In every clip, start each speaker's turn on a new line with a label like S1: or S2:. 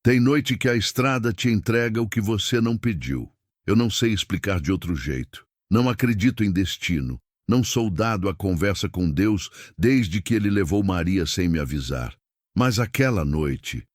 S1: Tem noite que a estrada te entrega o que você não pediu. Eu não sei explicar de outro jeito. Não acredito em destino. Não sou dado à conversa com Deus desde que ele levou Maria sem me avisar. Mas aquela noite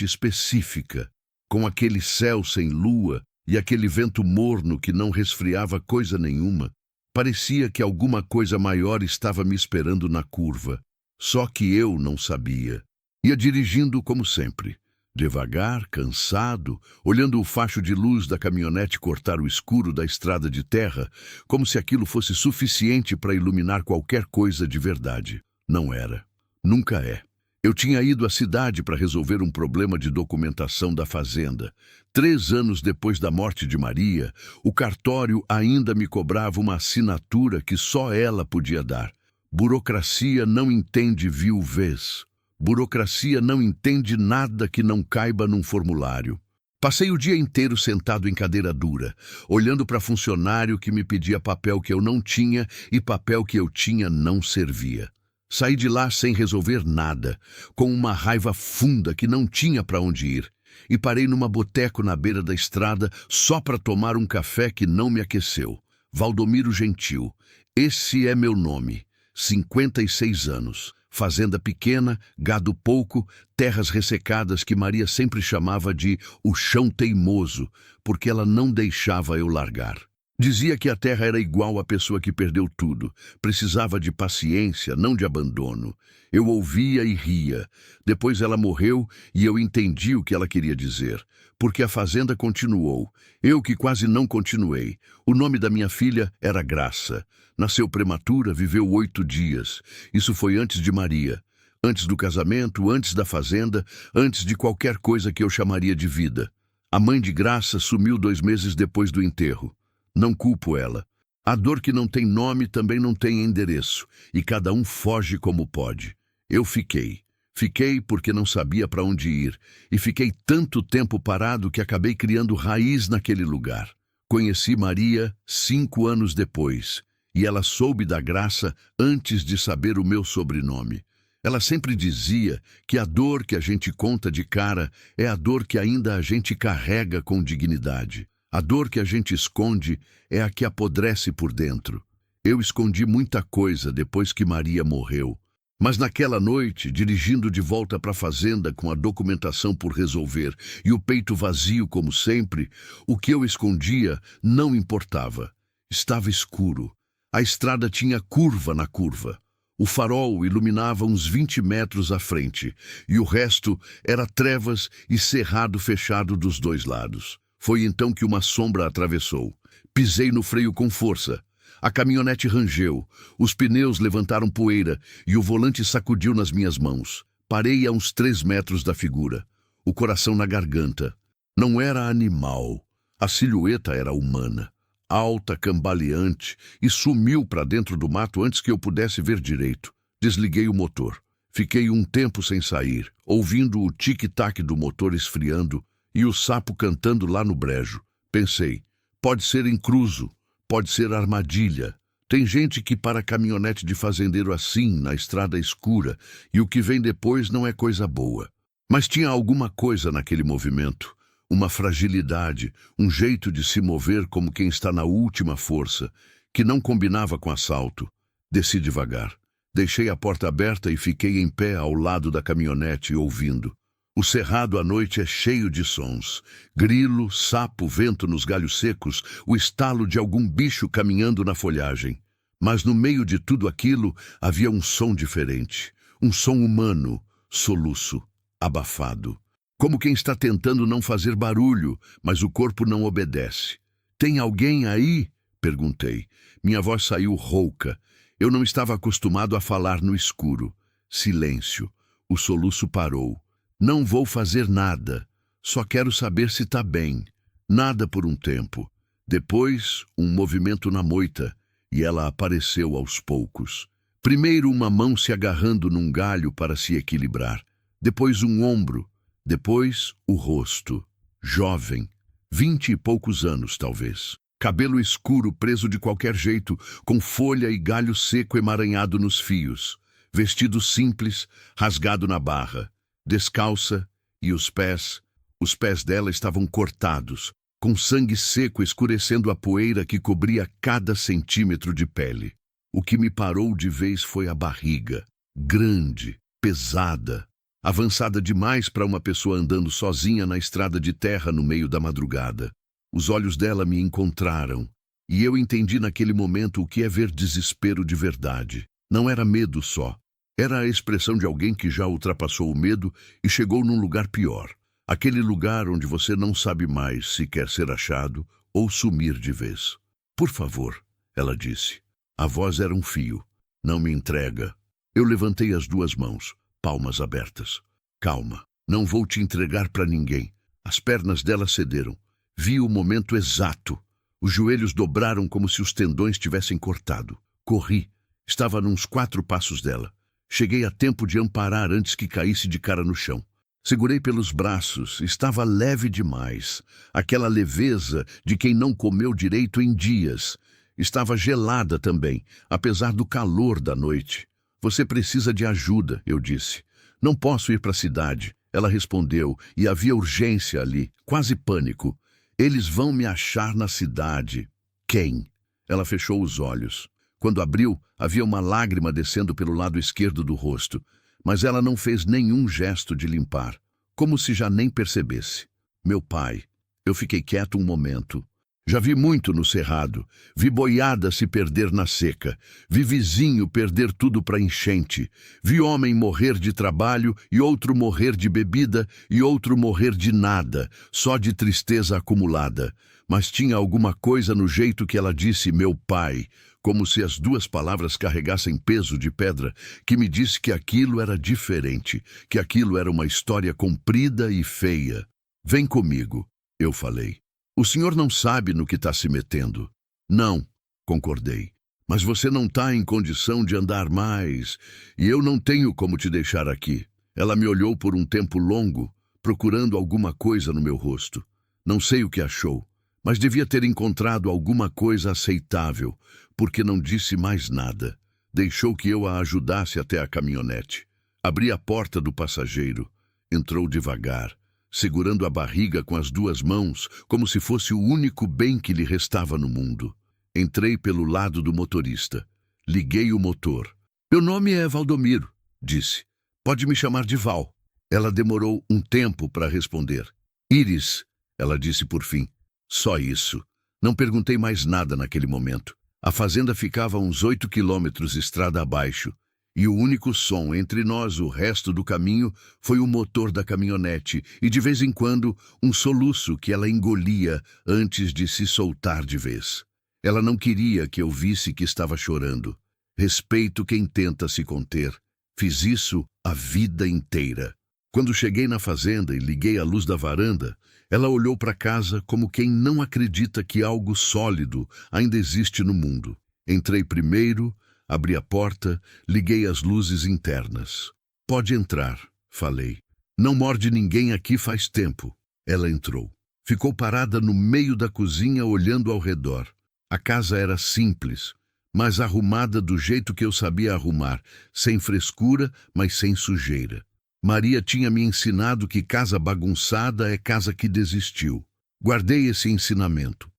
S1: específica, com aquele céu sem lua e aquele vento morno que não resfriava coisa nenhuma, parecia que alguma coisa maior estava me esperando na curva. Só que eu não sabia. Ia dirigindo como sempre. Devagar, cansado, olhando o facho de luz da caminhonete cortar o escuro da estrada de terra, como se aquilo fosse suficiente para iluminar qualquer coisa de verdade. Não era. Nunca é. Eu tinha ido à cidade para resolver um problema de documentação da fazenda. 3 anos depois da morte de Maria, o cartório ainda me cobrava uma assinatura que só ela podia dar. Burocracia não entende viuvez. Burocracia não entende nada que não caiba num formulário. Passei o dia inteiro sentado em cadeira dura, olhando para funcionário que me pedia papel que eu não tinha e papel que eu tinha não servia. Saí de lá sem resolver nada, com uma raiva funda que não tinha para onde ir, e parei numa boteco na beira da estrada só para tomar um café que não me aqueceu. Valdomiro Gentil, esse é meu nome, 56 anos. Fazenda pequena, gado pouco, terras ressecadas que Maria sempre chamava de o chão teimoso, porque ela não deixava eu largar. Dizia que a terra era igual à pessoa que perdeu tudo, precisava de paciência, não de abandono. Eu ouvia e ria. Depois ela morreu e eu entendi o que ela queria dizer, porque a fazenda continuou. Eu que quase não continuei. O nome da minha filha era Graça. Nasceu prematura, viveu 8 dias. Isso foi antes de Maria. Antes do casamento, antes da fazenda, antes de qualquer coisa que eu chamaria de vida. A mãe de Graça sumiu 2 meses depois do enterro. Não culpo ela. A dor que não tem nome também não tem endereço, e cada um foge como pode. Eu fiquei. Fiquei porque não sabia para onde ir, e fiquei tanto tempo parado que acabei criando raiz naquele lugar. Conheci Maria 5 anos depois, e ela soube da Graça antes de saber o meu sobrenome. Ela sempre dizia que a dor que a gente conta de cara é a dor que ainda a gente carrega com dignidade. A dor que a gente esconde é a que apodrece por dentro. Eu escondi muita coisa depois que Maria morreu. Mas naquela noite, dirigindo de volta para a fazenda com a documentação por resolver e o peito vazio como sempre, o que eu escondia não importava. Estava escuro. A estrada tinha curva na curva. O farol iluminava uns 20 metros à frente, e o resto era trevas e cerrado fechado dos 2 lados. Foi então que uma sombra atravessou. Pisei no freio com força. A caminhonete rangeu, os pneus levantaram poeira e o volante sacudiu nas minhas mãos. Parei a uns 3 metros da figura, o coração na garganta. Não era animal, a silhueta era humana. Alta, cambaleante, e sumiu para dentro do mato antes que eu pudesse ver direito. Desliguei o motor. Fiquei um tempo sem sair, ouvindo o tic-tac do motor esfriando e o sapo cantando lá no brejo. Pensei, pode ser intruso, pode ser armadilha. Tem gente que para caminhonete de fazendeiro assim, na estrada escura, e o que vem depois não é coisa boa. Mas tinha alguma coisa naquele movimento. Uma fragilidade, um jeito de se mover como quem está na última força, que não combinava com assalto. Desci devagar. Deixei a porta aberta e fiquei em pé ao lado da caminhonete, ouvindo. O cerrado à noite é cheio de sons. Grilo, sapo, vento nos galhos secos, o estalo de algum bicho caminhando na folhagem. Mas no meio de tudo aquilo havia um som diferente. Um som humano, soluço, abafado. Como quem está tentando não fazer barulho, mas o corpo não obedece. Tem alguém aí? Perguntei. Minha voz saiu rouca. Eu não estava acostumado a falar no escuro. Silêncio. O soluço parou. Não vou fazer nada. Só quero saber se está bem. Nada por um tempo. Depois, um movimento na moita, e ela apareceu aos poucos. Primeiro uma mão se agarrando num galho para se equilibrar. Depois um ombro. Depois, o rosto. Jovem, 20 e poucos anos, talvez. Cabelo escuro preso de qualquer jeito, com folha e galho seco emaranhado nos fios. Vestido simples, rasgado na barra. Descalça E os pés dela estavam cortados, com sangue seco escurecendo a poeira que cobria cada centímetro de pele. O que me parou de vez foi a barriga, grande, pesada, avançada demais para uma pessoa andando sozinha na estrada de terra no meio da madrugada. Os olhos dela me encontraram, e eu entendi naquele momento o que é ver desespero de verdade. Não era medo só. Era a expressão de alguém que já ultrapassou o medo e chegou num lugar pior. Aquele lugar onde você não sabe mais se quer ser achado ou sumir de vez. Por favor, ela disse. A voz era um fio. Não me entrega. Eu levantei as duas mãos, palmas abertas. Calma, não vou te entregar para ninguém. As pernas dela cederam. Vi o momento exato. Os joelhos dobraram como se os tendões tivessem cortado. Corri. Estava a uns 4 passos dela. Cheguei a tempo de amparar antes que caísse de cara no chão. Segurei pelos braços. Estava leve demais. Aquela leveza de quem não comeu direito em dias. Estava gelada também, apesar do calor da noite. Você precisa de ajuda, eu disse. Não posso ir para a cidade. Ela respondeu, e havia urgência ali, quase pânico. Eles vão me achar na cidade. Quem? Ela fechou os olhos. Quando abriu, havia uma lágrima descendo pelo lado esquerdo do rosto, mas ela não fez nenhum gesto de limpar, como se já nem percebesse. Meu pai. Eu fiquei quieto um momento. Já vi muito no cerrado. Vi boiada se perder na seca. Vi vizinho perder tudo para enchente. Vi homem morrer de trabalho e outro morrer de bebida e outro morrer de nada, só de tristeza acumulada. Mas tinha alguma coisa no jeito que ela disse meu pai, como se as duas palavras carregassem peso de pedra, que me disse que aquilo era diferente, que aquilo era uma história comprida e feia. Vem comigo, eu falei. O senhor não sabe no que está se metendo. Não, concordei. Mas você não está em condição de andar mais, e eu não tenho como te deixar aqui. Ela me olhou por um tempo longo, procurando alguma coisa no meu rosto. Não sei o que achou, mas devia ter encontrado alguma coisa aceitável, porque não disse mais nada. Deixou que eu a ajudasse até a caminhonete. Abri a porta do passageiro. Entrou devagar, segurando a barriga com as duas mãos, como se fosse o único bem que lhe restava no mundo. Entrei pelo lado do motorista. Liguei o motor. Meu nome é Valdomiro, disse. Pode me chamar de Val. Ela demorou um tempo para responder. Iris, ela disse por fim. Só isso. Não perguntei mais nada naquele momento. A fazenda ficava a uns 8 quilômetros estrada abaixo, e o único som entre nós o resto do caminho foi o motor da caminhonete e, de vez em quando, um soluço que ela engolia antes de se soltar de vez. Ela não queria que eu visse que estava chorando. Respeito quem tenta se conter. Fiz isso a vida inteira. Quando cheguei na fazenda e liguei a luz da varanda, ela olhou para casa como quem não acredita que algo sólido ainda existe no mundo. Entrei primeiro, abri a porta, liguei as luzes internas. Pode entrar, falei. Não morde ninguém aqui faz tempo. Ela entrou. Ficou parada no meio da cozinha olhando ao redor. A casa era simples, mas arrumada do jeito que eu sabia arrumar, sem frescura, mas sem sujeira. Maria tinha me ensinado que casa bagunçada é casa que desistiu. Guardei esse ensinamento.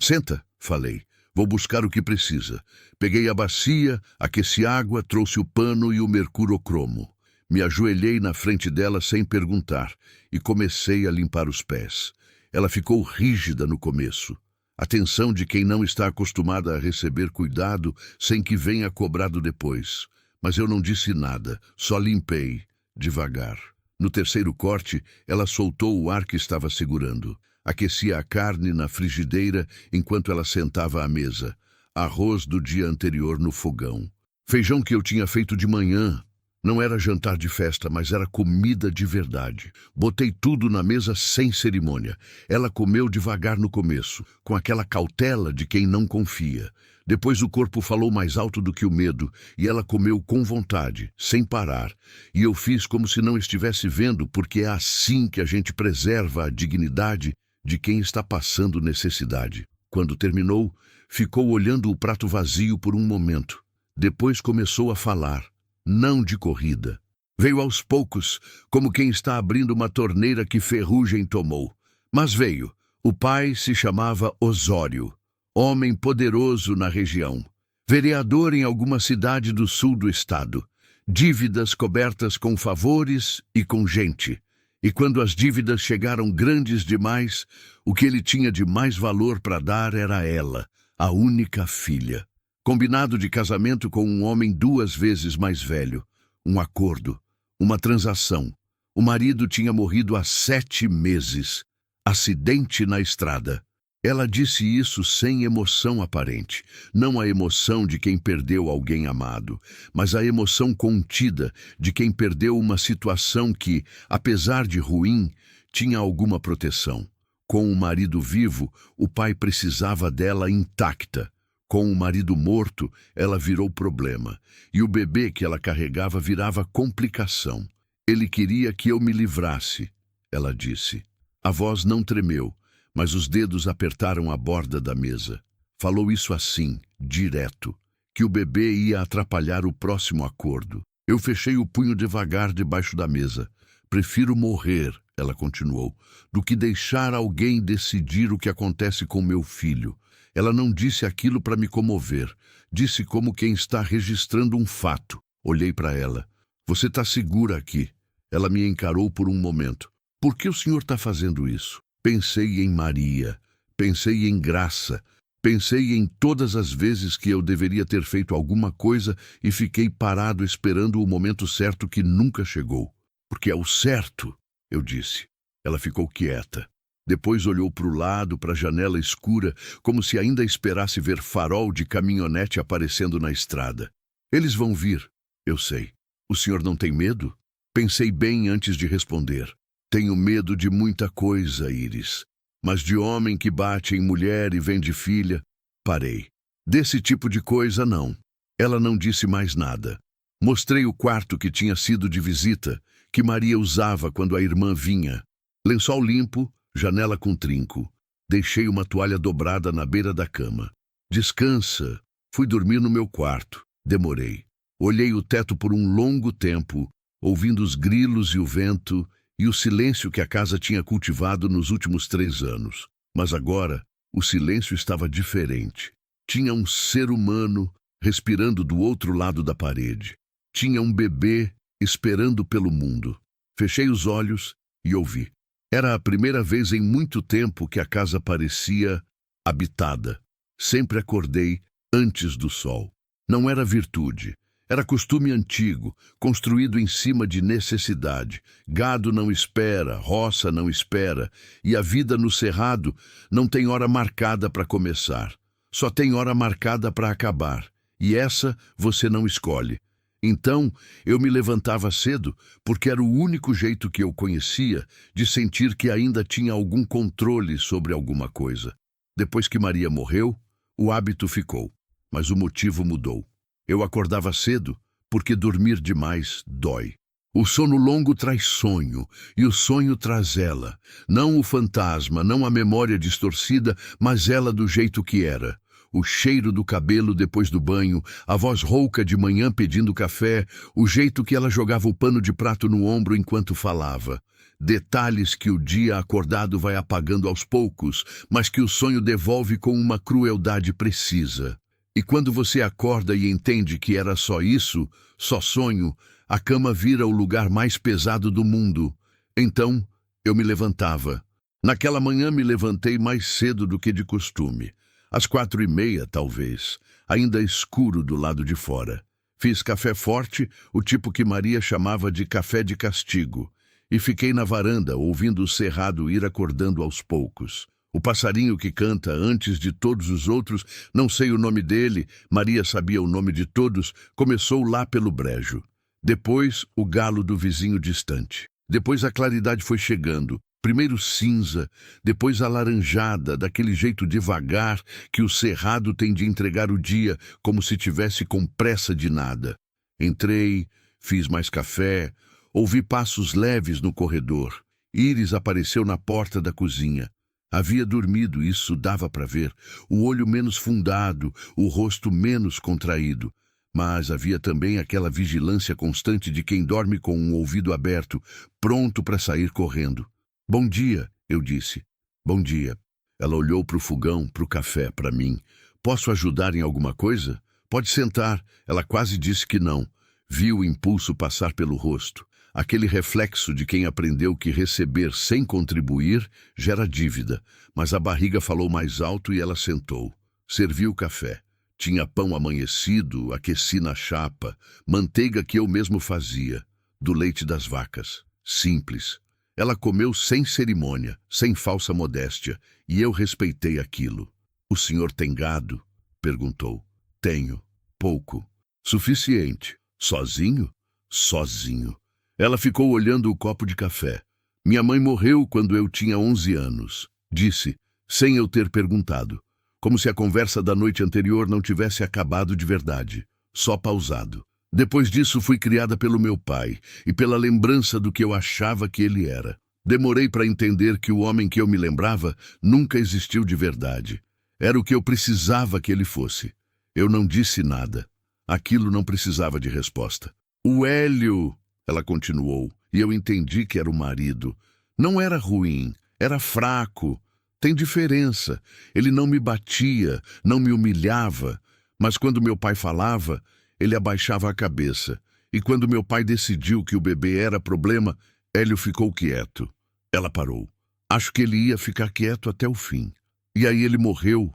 S1: Senta, falei. Vou buscar o que precisa. Peguei a bacia, aqueci água, trouxe o pano e o mercurocromo. Me ajoelhei na frente dela sem perguntar e comecei a limpar os pés. Ela ficou rígida no começo. A tensão de quem não está acostumada a receber cuidado sem que venha cobrado depois. Mas eu não disse nada, só limpei. Devagar. No terceiro corte, ela soltou o ar que estava segurando. Aquecia a carne na frigideira enquanto ela sentava à mesa. Arroz do dia anterior no fogão. Feijão que eu tinha feito de manhã. Não era jantar de festa, mas era comida de verdade. Botei tudo na mesa sem cerimônia. Ela comeu devagar no começo, com aquela cautela de quem não confia. Depois o corpo falou mais alto do que o medo, e ela comeu com vontade, sem parar. E eu fiz como se não estivesse vendo, porque é assim que a gente preserva a dignidade de quem está passando necessidade. Quando terminou, ficou olhando o prato vazio por um momento. Depois começou a falar, não de corrida, Veio aos poucos, como quem está abrindo uma torneira que ferrugem tomou. Mas veio. O pai se chamava Osório, homem poderoso na região, vereador em alguma cidade do sul do estado, dívidas cobertas com favores e com gente. E quando as dívidas chegaram grandes demais, o que ele tinha de mais valor para dar era ela, a única filha. Combinado de casamento com um homem 2 vezes mais velho, um acordo, uma transação. O marido tinha morrido há 7 meses. Acidente na estrada. Ela disse isso sem emoção aparente, não a emoção de quem perdeu alguém amado, mas a emoção contida de quem perdeu uma situação que, apesar de ruim, tinha alguma proteção. Com o marido vivo, o pai precisava dela intacta. Com o marido morto, ela virou problema, e o bebê que ela carregava virava complicação. Ele queria que eu me livrasse, ela disse. A voz não tremeu, mas os dedos apertaram a borda da mesa. Falou isso assim, direto, que o bebê ia atrapalhar o próximo acordo. Eu fechei o punho devagar debaixo da mesa. Prefiro morrer, ela continuou, do que deixar alguém decidir o que acontece com meu filho. Ela não disse aquilo para me comover. Disse como quem está registrando um fato. Olhei para ela. Você está segura aqui? Ela me encarou por um momento. Por que o senhor está fazendo isso? Pensei em Maria, pensei em Graça, pensei em todas as vezes que eu deveria ter feito alguma coisa e fiquei parado esperando o momento certo que nunca chegou. Porque é o certo, eu disse. Ela ficou quieta. Depois olhou para o lado, para a janela escura, como se ainda esperasse ver farol de caminhonete aparecendo na estrada. Eles vão vir, eu sei. O senhor não tem medo? Pensei bem antes de responder. Tenho medo de muita coisa, Iris. Mas de homem que bate em mulher e vende filha, parei. Desse tipo de coisa, não. Ela não disse mais nada. Mostrei o quarto que tinha sido de visita, que Maria usava quando a irmã vinha. Lençol limpo, janela com trinco. Deixei uma toalha dobrada na beira da cama. Descansa. Fui dormir no meu quarto. Demorei. Olhei o teto por um longo tempo, ouvindo os grilos e o vento, e o silêncio que a casa tinha cultivado nos últimos 3 anos. Mas agora, o silêncio estava diferente. Tinha um ser humano respirando do outro lado da parede. Tinha um bebê esperando pelo mundo. Fechei os olhos e ouvi. Era a primeira vez em muito tempo que a casa parecia habitada. Sempre acordei antes do sol. Não era virtude. Era costume antigo, construído em cima de necessidade. Gado não espera, roça não espera, e a vida no cerrado não tem hora marcada para começar. Só tem hora marcada para acabar, e essa você não escolhe. Então, eu me levantava cedo, porque era o único jeito que eu conhecia de sentir que ainda tinha algum controle sobre alguma coisa. Depois que Maria morreu, o hábito ficou, mas o motivo mudou. Eu acordava cedo, porque dormir demais dói. O sono longo traz sonho, e o sonho traz ela. Não o fantasma, não a memória distorcida, mas ela do jeito que era. O cheiro do cabelo depois do banho, a voz rouca de manhã pedindo café, o jeito que ela jogava o pano de prato no ombro enquanto falava. Detalhes que o dia acordado vai apagando aos poucos, mas que o sonho devolve com uma crueldade precisa. E quando você acorda e entende que era só isso, só sonho, a cama vira o lugar mais pesado do mundo. Então, eu me levantava. Naquela manhã me levantei mais cedo do que de costume. Às 4:30, talvez, ainda escuro do lado de fora. Fiz café forte, o tipo que Maria chamava de café de castigo, e fiquei na varanda, ouvindo o cerrado ir acordando aos poucos. O passarinho que canta antes de todos os outros, não sei o nome dele, Maria sabia o nome de todos, começou lá pelo brejo. Depois, o galo do vizinho distante. Depois a claridade foi chegando. Primeiro cinza, depois alaranjada, daquele jeito devagar que o cerrado tem de entregar o dia, como se tivesse com pressa de nada. Entrei, fiz mais café, ouvi passos leves no corredor. Iris apareceu na porta da cozinha. Havia dormido, isso dava para ver, o olho menos fundado, o rosto menos contraído. Mas havia também aquela vigilância constante de quem dorme com um ouvido aberto, pronto para sair correndo. Bom dia, eu disse. Bom dia. Ela olhou para o fogão, para o café, para mim. Posso ajudar em alguma coisa? Pode sentar. Ela quase disse que não. Vi o impulso passar pelo rosto. Aquele reflexo de quem aprendeu que receber sem contribuir gera dívida. Mas a barriga falou mais alto e ela sentou. Servi o café. Tinha pão amanhecido, aqueci na chapa, manteiga que eu mesmo fazia, do leite das vacas. Simples. Ela comeu sem cerimônia, sem falsa modéstia, e eu respeitei aquilo. O senhor tem gado? Perguntou. Tenho. Pouco. Suficiente. Sozinho? Sozinho. Ela ficou olhando o copo de café. Minha mãe morreu quando eu tinha 11 anos. Disse, sem eu ter perguntado. Como se a conversa da noite anterior não tivesse acabado de verdade, só pausado. Depois disso fui criada pelo meu pai e pela lembrança do que eu achava que ele era. Demorei para entender que o homem que eu me lembrava nunca existiu de verdade. Era o que eu precisava que ele fosse. Eu não disse nada. Aquilo não precisava de resposta. O Hélio, ela continuou, e eu entendi que era o marido. Não era ruim, era fraco. Tem diferença. Ele não me batia, não me humilhava, mas quando meu pai falava, ele abaixava a cabeça. E quando meu pai decidiu que o bebê era problema, Hélio ficou quieto. Ela parou. Acho que ele ia ficar quieto até o fim. E aí ele morreu.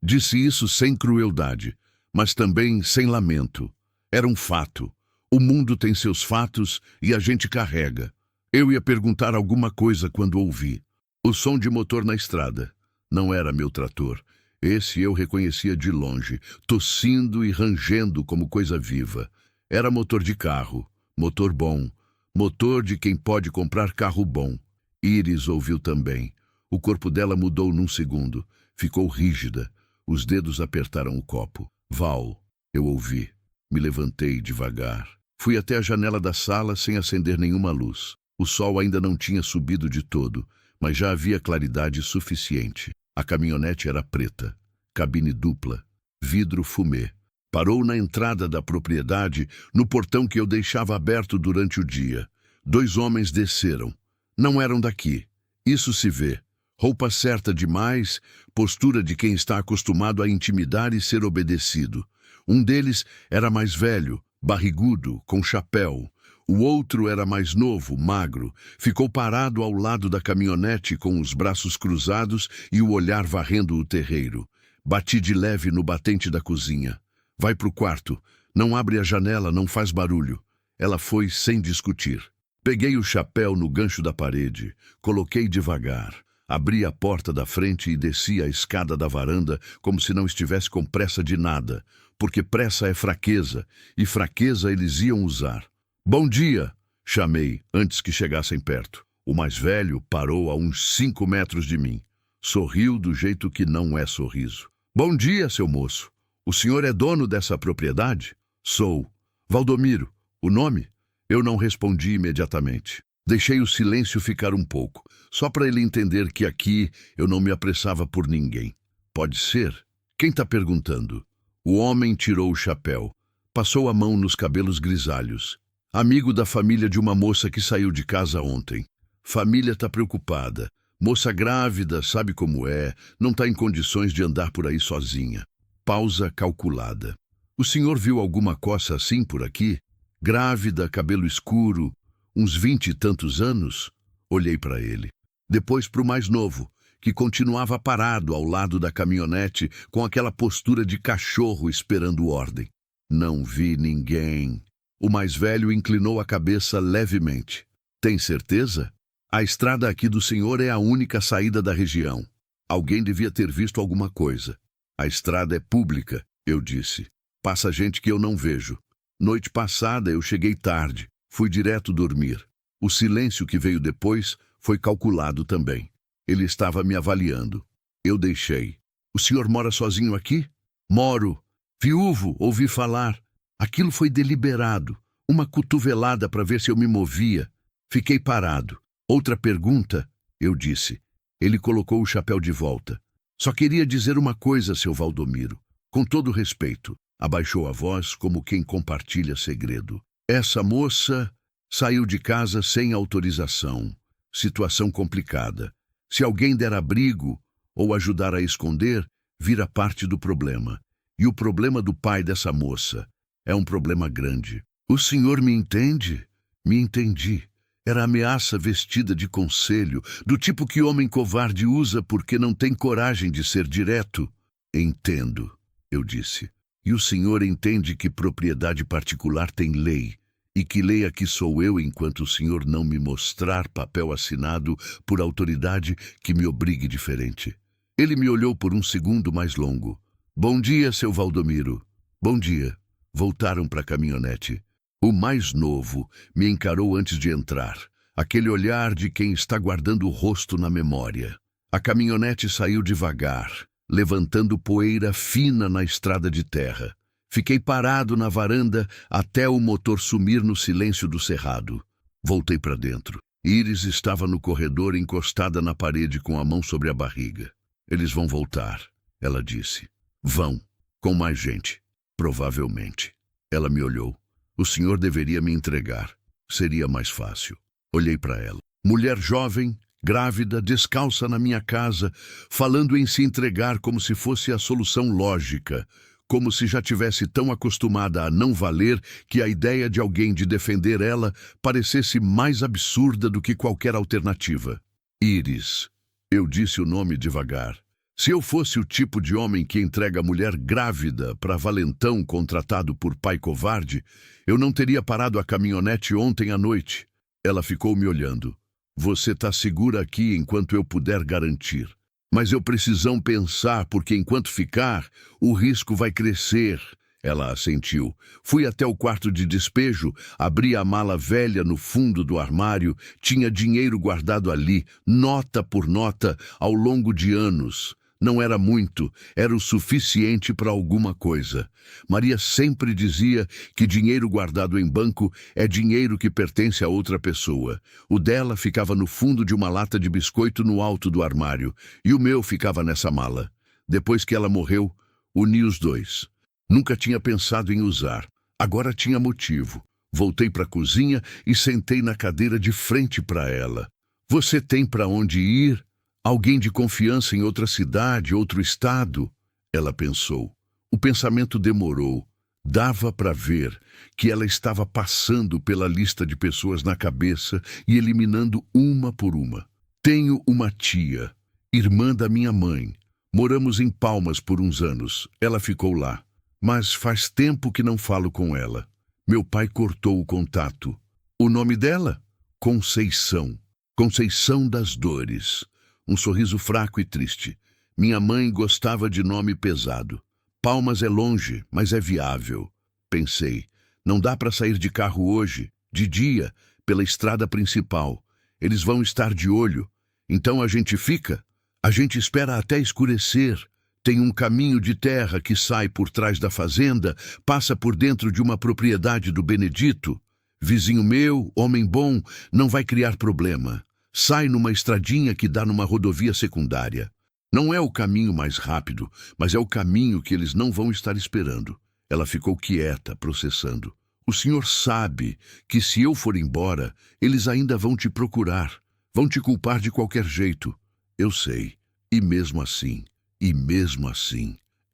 S1: Disse isso sem crueldade, mas também sem lamento. Era um fato. O mundo tem seus fatos e a gente carrega. Eu ia perguntar alguma coisa quando ouvi. O som de motor na estrada. Não era meu trator. Esse eu reconhecia de longe, tossindo e rangendo como coisa viva. Era motor de carro, motor bom, motor de quem pode comprar carro bom. Iris ouviu também. O corpo dela mudou num segundo. Ficou rígida. Os dedos apertaram o copo. Val, eu ouvi. Me levantei devagar. Fui até a janela da sala sem acender nenhuma luz. O sol ainda não tinha subido de todo, mas já havia claridade suficiente. A caminhonete era preta, cabine dupla, vidro fumê. Parou na entrada da propriedade, no portão que eu deixava aberto durante o dia. 2 homens desceram. Não eram daqui. Isso se vê. Roupa certa demais, postura de quem está acostumado a intimidar e ser obedecido. Um deles era mais velho, barrigudo, com chapéu. O outro era mais novo, magro. Ficou parado ao lado da caminhonete com os braços cruzados e o olhar varrendo o terreiro. Bati de leve no batente da cozinha. Vai pro quarto. Não abre a janela, não faz barulho. Ela foi sem discutir. Peguei o chapéu no gancho da parede. Coloquei devagar. Abri a porta da frente e desci a escada da varanda como se não estivesse com pressa de nada, porque pressa é fraqueza, e fraqueza eles iam usar. Bom dia, chamei antes que chegassem perto. O mais velho parou a uns 5 metros de mim. Sorriu do jeito que não é sorriso. Bom dia, seu moço. O senhor é dono dessa propriedade? Sou. Valdomiro. O nome? Eu não respondi imediatamente. Deixei o silêncio ficar um pouco, só para ele entender que aqui eu não me apressava por ninguém. Pode ser? Quem está perguntando? O homem tirou o chapéu. Passou a mão nos cabelos grisalhos. Amigo da família de uma moça que saiu de casa ontem. Família está preocupada. Moça grávida, sabe como é, não está em condições de andar por aí sozinha. Pausa calculada. O senhor viu alguma coça assim por aqui? Grávida, cabelo escuro, uns 20 e tantos anos? Olhei para ele. Depois para o mais novo, que continuava parado ao lado da caminhonete com aquela postura de cachorro esperando ordem. Não vi ninguém. O mais velho inclinou a cabeça levemente. Tem certeza? A estrada aqui do senhor é a única saída da região. Alguém devia ter visto alguma coisa. A estrada é pública, eu disse. Passa gente que eu não vejo. Noite passada eu cheguei tarde. Fui direto dormir. O silêncio que veio depois foi calculado também. Ele estava me avaliando. Eu deixei. O senhor mora sozinho aqui? Moro. Viúvo, ouvi falar. Aquilo foi deliberado. Uma cotovelada para ver se eu me movia. Fiquei parado. Outra pergunta? Eu disse. Ele colocou o chapéu de volta. Só queria dizer uma coisa, seu Valdomiro. Com todo respeito. Abaixou a voz como quem compartilha segredo. Essa moça saiu de casa sem autorização. Situação complicada. Se alguém der abrigo ou ajudar a esconder, vira parte do problema. E o problema do pai dessa moça é um problema grande. O senhor me entende? Me entendi. Era ameaça vestida de conselho, do tipo que homem covarde usa porque não tem coragem de ser direto. Entendo, eu disse. E o senhor entende que propriedade particular tem lei, e que lei aqui sou eu enquanto o senhor não me mostrar papel assinado por autoridade que me obrigue diferente. Ele me olhou por um segundo mais longo. Bom dia, seu Valdomiro. Bom dia. Voltaram para a caminhonete. O mais novo me encarou antes de entrar. Aquele olhar de quem está guardando o rosto na memória. A caminhonete saiu devagar, levantando poeira fina na estrada de terra. Fiquei parado na varanda até o motor sumir no silêncio do cerrado. Voltei para dentro. Iris estava no corredor encostada na parede com a mão sobre a barriga. Eles vão voltar, ela disse. Vão, com mais gente. Provavelmente. Ela me olhou. O senhor deveria me entregar. Seria mais fácil. Olhei para ela. Mulher jovem, grávida, descalça na minha casa, falando em se entregar como se fosse a solução lógica, como se já tivesse tão acostumada a não valer que a ideia de alguém de defender ela parecesse mais absurda do que qualquer alternativa. Iris. Eu disse o nome devagar. Se eu fosse o tipo de homem que entrega a mulher grávida para valentão contratado por pai covarde, eu não teria parado a caminhonete ontem à noite. Ela ficou me olhando. Você está segura aqui enquanto eu puder garantir. Mas eu precisam pensar, porque enquanto ficar, o risco vai crescer. Ela assentiu. Fui até o quarto de despejo, abri a mala velha no fundo do armário, tinha dinheiro guardado ali, nota por nota, ao longo de anos. Não era muito, era o suficiente para alguma coisa. Maria sempre dizia que dinheiro guardado em banco é dinheiro que pertence a outra pessoa. O dela ficava no fundo de uma lata de biscoito no alto do armário, e o meu ficava nessa mala. Depois que ela morreu, uni os dois. Nunca tinha pensado em usar. Agora tinha motivo. Voltei para a cozinha e sentei na cadeira de frente para ela. Você tem para onde ir? Alguém de confiança em outra cidade, outro estado? Ela pensou. O pensamento demorou. Dava para ver que ela estava passando pela lista de pessoas na cabeça e eliminando uma por uma. Tenho uma tia, irmã da minha mãe. Moramos em Palmas por uns anos. Ela ficou lá. Mas faz tempo que não falo com ela. Meu pai cortou o contato. O nome dela? Conceição. Conceição das Dores. Um sorriso fraco e triste. Minha mãe gostava de nome pesado. Palmas é longe, mas é viável. Pensei, não dá para sair de carro hoje, de dia, pela estrada principal. Eles vão estar de olho. Então a gente fica? A gente espera até escurecer. Tem um caminho de terra que sai por trás da fazenda, passa por dentro de uma propriedade do Benedito. Vizinho meu, homem bom, não vai criar problema. Sai numa estradinha que dá numa rodovia secundária. Não é o caminho mais rápido, mas é o caminho que eles não vão estar esperando. Ela ficou quieta, processando. O senhor sabe que se eu for embora, eles ainda vão te procurar. Vão te culpar de qualquer jeito. Eu sei. E mesmo assim...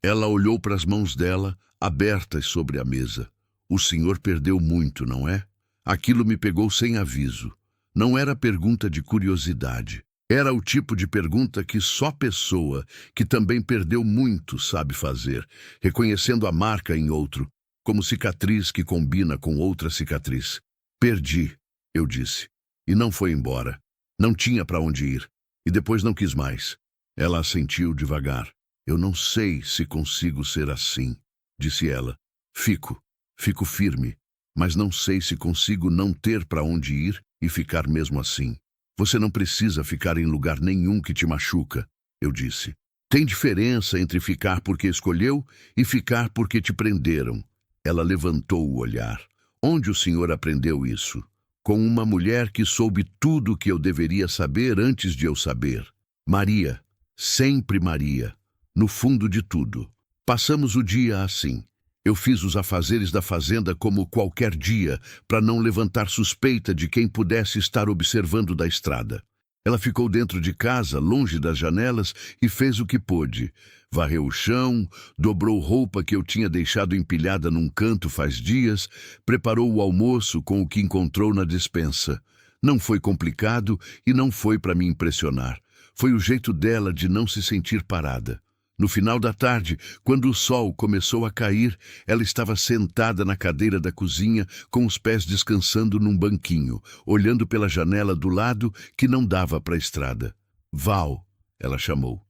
S1: Ela olhou para as mãos dela, abertas sobre a mesa. O senhor perdeu muito, não é? Aquilo me pegou sem aviso. Não era pergunta de curiosidade. Era o tipo de pergunta que só pessoa que também perdeu muito sabe fazer, reconhecendo a marca em outro, como cicatriz que combina com outra cicatriz. Perdi, eu disse. E não foi embora. Não tinha para onde ir. E depois não quis mais. Ela assentiu devagar. Eu não sei se consigo ser assim, disse ela. Fico firme, mas não sei se consigo não ter para onde ir e ficar mesmo assim. Você não precisa ficar em lugar nenhum que te machuca, eu disse. Tem diferença entre ficar porque escolheu e ficar porque te prenderam. Ela levantou o olhar. Onde o senhor aprendeu isso? Com uma mulher que soube tudo o que eu deveria saber antes de eu saber. Maria. Sempre Maria, no fundo de tudo. Passamos o dia assim. Eu fiz os afazeres da fazenda como qualquer dia, para não levantar suspeita de quem pudesse estar observando da estrada. Ela ficou dentro de casa, longe das janelas, e fez o que pôde. Varreu o chão, dobrou roupa que eu tinha deixado empilhada num canto faz dias, preparou o almoço com o que encontrou na despensa. Não foi complicado e não foi para me impressionar. Foi o jeito dela de não se sentir parada. No final da tarde, quando o sol começou a cair, ela estava sentada na cadeira da cozinha, com os pés descansando num banquinho, olhando pela janela do lado que não dava para a estrada. Val, ela chamou.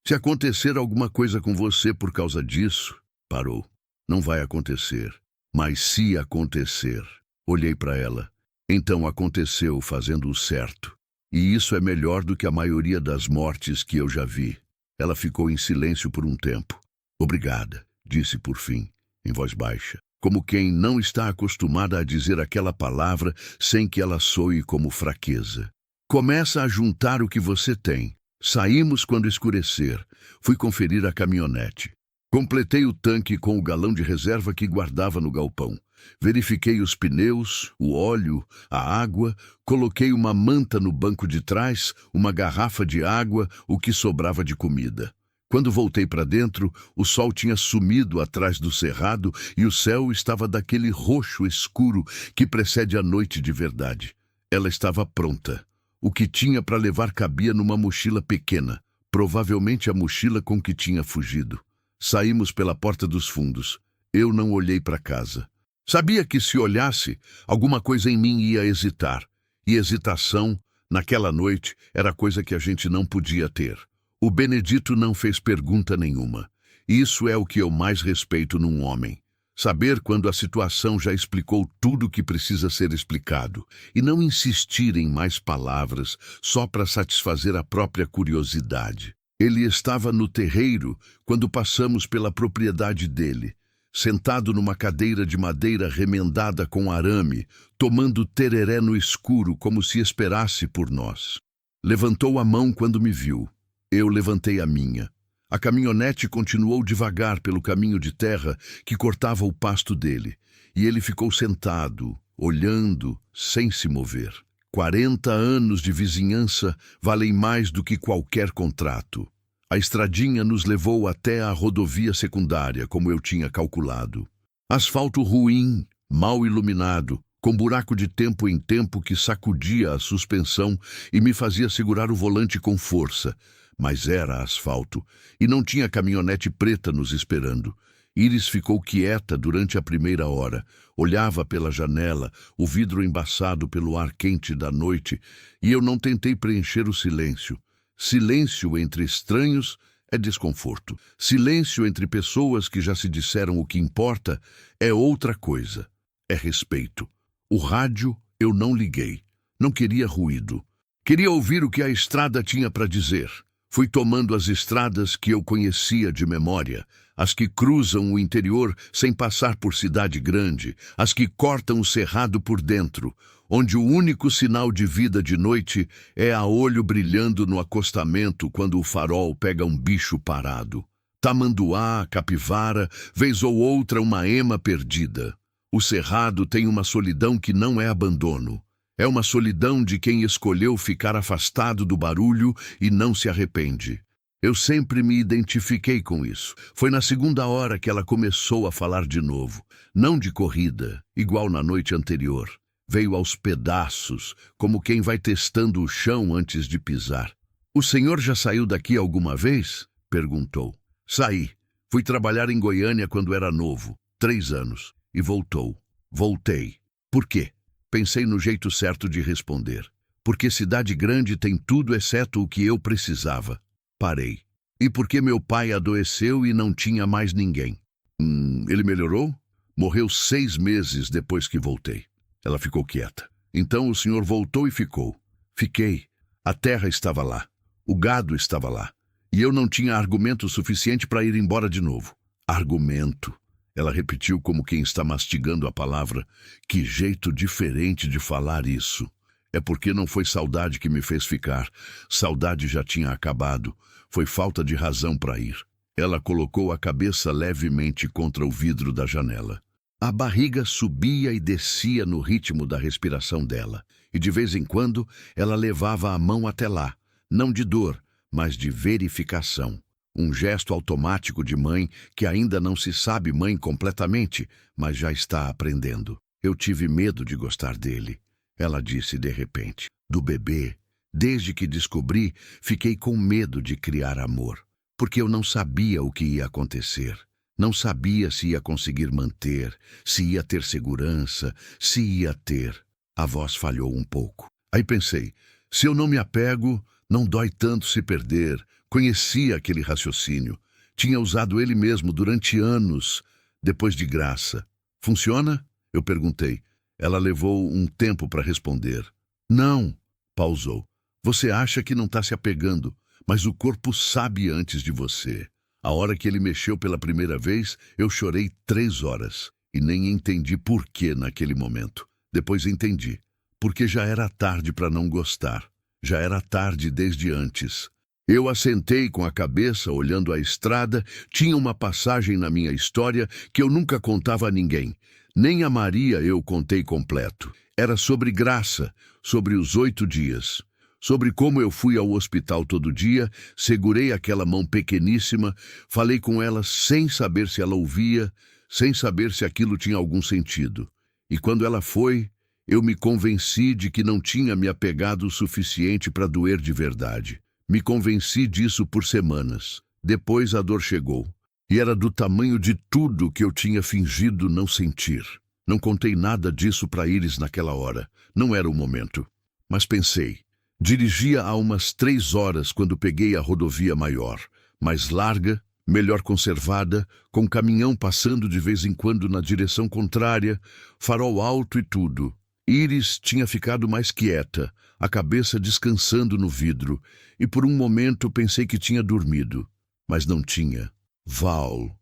S1: Se acontecer alguma coisa com você por causa disso, parou. Não vai acontecer. Mas se acontecer, olhei para ela. Então aconteceu fazendo o certo. E isso é melhor do que a maioria das mortes que eu já vi. Ela ficou em silêncio por um tempo. Obrigada, disse por fim, em voz baixa, como quem não está acostumada a dizer aquela palavra sem que ela soe como fraqueza. Começa a juntar o que você tem. Saímos quando escurecer. Fui conferir a caminhonete. Completei o tanque com o galão de reserva que guardava no galpão. Verifiquei os pneus, o óleo, a água, coloquei uma manta no banco de trás, uma garrafa de água, o que sobrava de comida. Quando voltei para dentro, o sol tinha sumido atrás do cerrado e o céu estava daquele roxo escuro que precede a noite de verdade. Ela estava pronta. O que tinha para levar cabia numa mochila pequena, provavelmente a mochila com que tinha fugido. Saímos pela porta dos fundos. Eu não olhei para casa. Sabia que se olhasse, alguma coisa em mim ia hesitar. E hesitação, naquela noite, era coisa que a gente não podia ter. O Benedito não fez pergunta nenhuma. Isso é o que eu mais respeito num homem. Saber quando a situação já explicou tudo o que precisa ser explicado. E não insistir em mais palavras só para satisfazer a própria curiosidade. Ele estava no terreiro quando passamos pela propriedade dele. Sentado numa cadeira de madeira remendada com arame, tomando tereré no escuro como se esperasse por nós. Levantou a mão quando me viu. Eu levantei a minha. A caminhonete continuou devagar pelo caminho de terra que cortava o pasto dele, e ele ficou sentado, olhando, sem se mover. 40 anos de vizinhança valem mais do que qualquer contrato. A estradinha nos levou até a rodovia secundária, como eu tinha calculado. Asfalto ruim, mal iluminado, com buraco de tempo em tempo que sacudia a suspensão e me fazia segurar o volante com força. Mas era asfalto, e não tinha caminhonete preta nos esperando. Iris ficou quieta durante a primeira hora. Olhava pela janela, o vidro embaçado pelo ar quente da noite, e eu não tentei preencher o silêncio. Silêncio entre estranhos é desconforto. Silêncio entre pessoas que já se disseram o que importa é outra coisa. É respeito. O rádio eu não liguei. Não queria ruído. Queria ouvir o que a estrada tinha para dizer. Fui tomando as estradas que eu conhecia de memória, as que cruzam o interior sem passar por cidade grande, as que cortam o cerrado por dentro, onde o único sinal de vida de noite é a olho brilhando no acostamento quando o farol pega um bicho parado. Tamanduá, capivara, vez ou outra uma ema perdida. O cerrado tem uma solidão que não é abandono. É uma solidão de quem escolheu ficar afastado do barulho e não se arrepende. Eu sempre me identifiquei com isso. Foi na segunda hora que ela começou a falar de novo. Não de corrida, igual na noite anterior. Veio aos pedaços, como quem vai testando o chão antes de pisar. "O senhor já saiu daqui alguma vez?" perguntou. "Saí. Fui trabalhar em Goiânia quando era novo, 3 anos. E voltou. Voltei. Por quê?" Pensei no jeito certo de responder. Porque cidade grande tem tudo exceto o que eu precisava. Parei. E porque meu pai adoeceu e não tinha mais ninguém. Ele melhorou? Morreu 6 meses depois que voltei. Ela ficou quieta. Então o senhor voltou e ficou. Fiquei. A terra estava lá. O gado estava lá. E eu não tinha argumento suficiente para ir embora de novo. Argumento. Ela repetiu como quem está mastigando a palavra. Que jeito diferente de falar isso. É porque não foi saudade que me fez ficar. Saudade já tinha acabado. Foi falta de razão para ir. Ela colocou a cabeça levemente contra o vidro da janela. A barriga subia e descia no ritmo da respiração dela, e de vez em quando ela levava a mão até lá, não de dor, mas de verificação. Um gesto automático de mãe que ainda não se sabe mãe completamente, mas já está aprendendo. Eu tive medo de gostar dele, ela disse de repente. Do bebê. Desde que descobri, fiquei com medo de criar amor, porque eu não sabia o que ia acontecer. Não sabia se ia conseguir manter, se ia ter segurança, se ia ter. A voz falhou um pouco. Aí pensei, se eu não me apego, não dói tanto se perder. Conhecia aquele raciocínio. Tinha usado ele mesmo durante anos, depois de graça. Funciona? Eu perguntei. Ela levou um tempo para responder. Não, pausou. Você acha que não está se apegando, mas o corpo sabe antes de você. A hora que ele mexeu pela primeira vez, eu chorei 3 horas. E nem entendi por que naquele momento. Depois entendi. Porque já era tarde para não gostar. Já era tarde desde antes. Eu assentei com a cabeça, olhando a estrada. Tinha uma passagem na minha história que eu nunca contava a ninguém. Nem a Maria eu contei completo. Era sobre graça, sobre os 8 dias. Sobre como eu fui ao hospital todo dia, segurei aquela mão pequeníssima, falei com ela sem saber se ela ouvia, sem saber se aquilo tinha algum sentido. E quando ela foi, eu me convenci de que não tinha me apegado o suficiente para doer de verdade. Me convenci disso por semanas. Depois a dor chegou. E era do tamanho de tudo que eu tinha fingido não sentir. Não contei nada disso para Iris naquela hora. Não era o momento. Mas pensei. Dirigia há umas 3 horas quando peguei a rodovia maior, mais larga, melhor conservada, com caminhão passando de vez em quando na direção contrária, farol alto e tudo. Iris tinha ficado mais quieta, a cabeça descansando no vidro, e por um momento pensei que tinha dormido, mas não tinha. Val.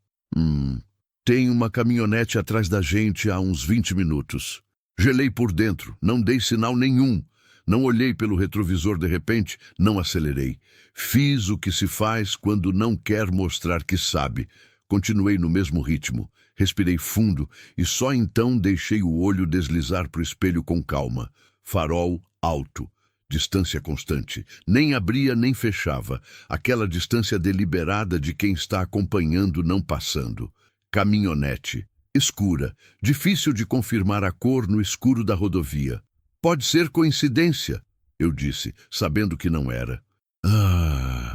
S1: Tem uma caminhonete atrás da gente há uns 20 minutos. Gelei por dentro, não dei sinal nenhum. Não olhei pelo retrovisor de repente, não acelerei. Fiz o que se faz quando não quer mostrar que sabe. Continuei no mesmo ritmo. Respirei fundo e só então deixei o olho deslizar para o espelho com calma. Farol alto. Distância constante. Nem abria nem fechava. Aquela distância deliberada de quem está acompanhando não passando. Caminhonete. Escura. Difícil de confirmar a cor no escuro da rodovia. Pode ser coincidência, eu disse, sabendo que não era.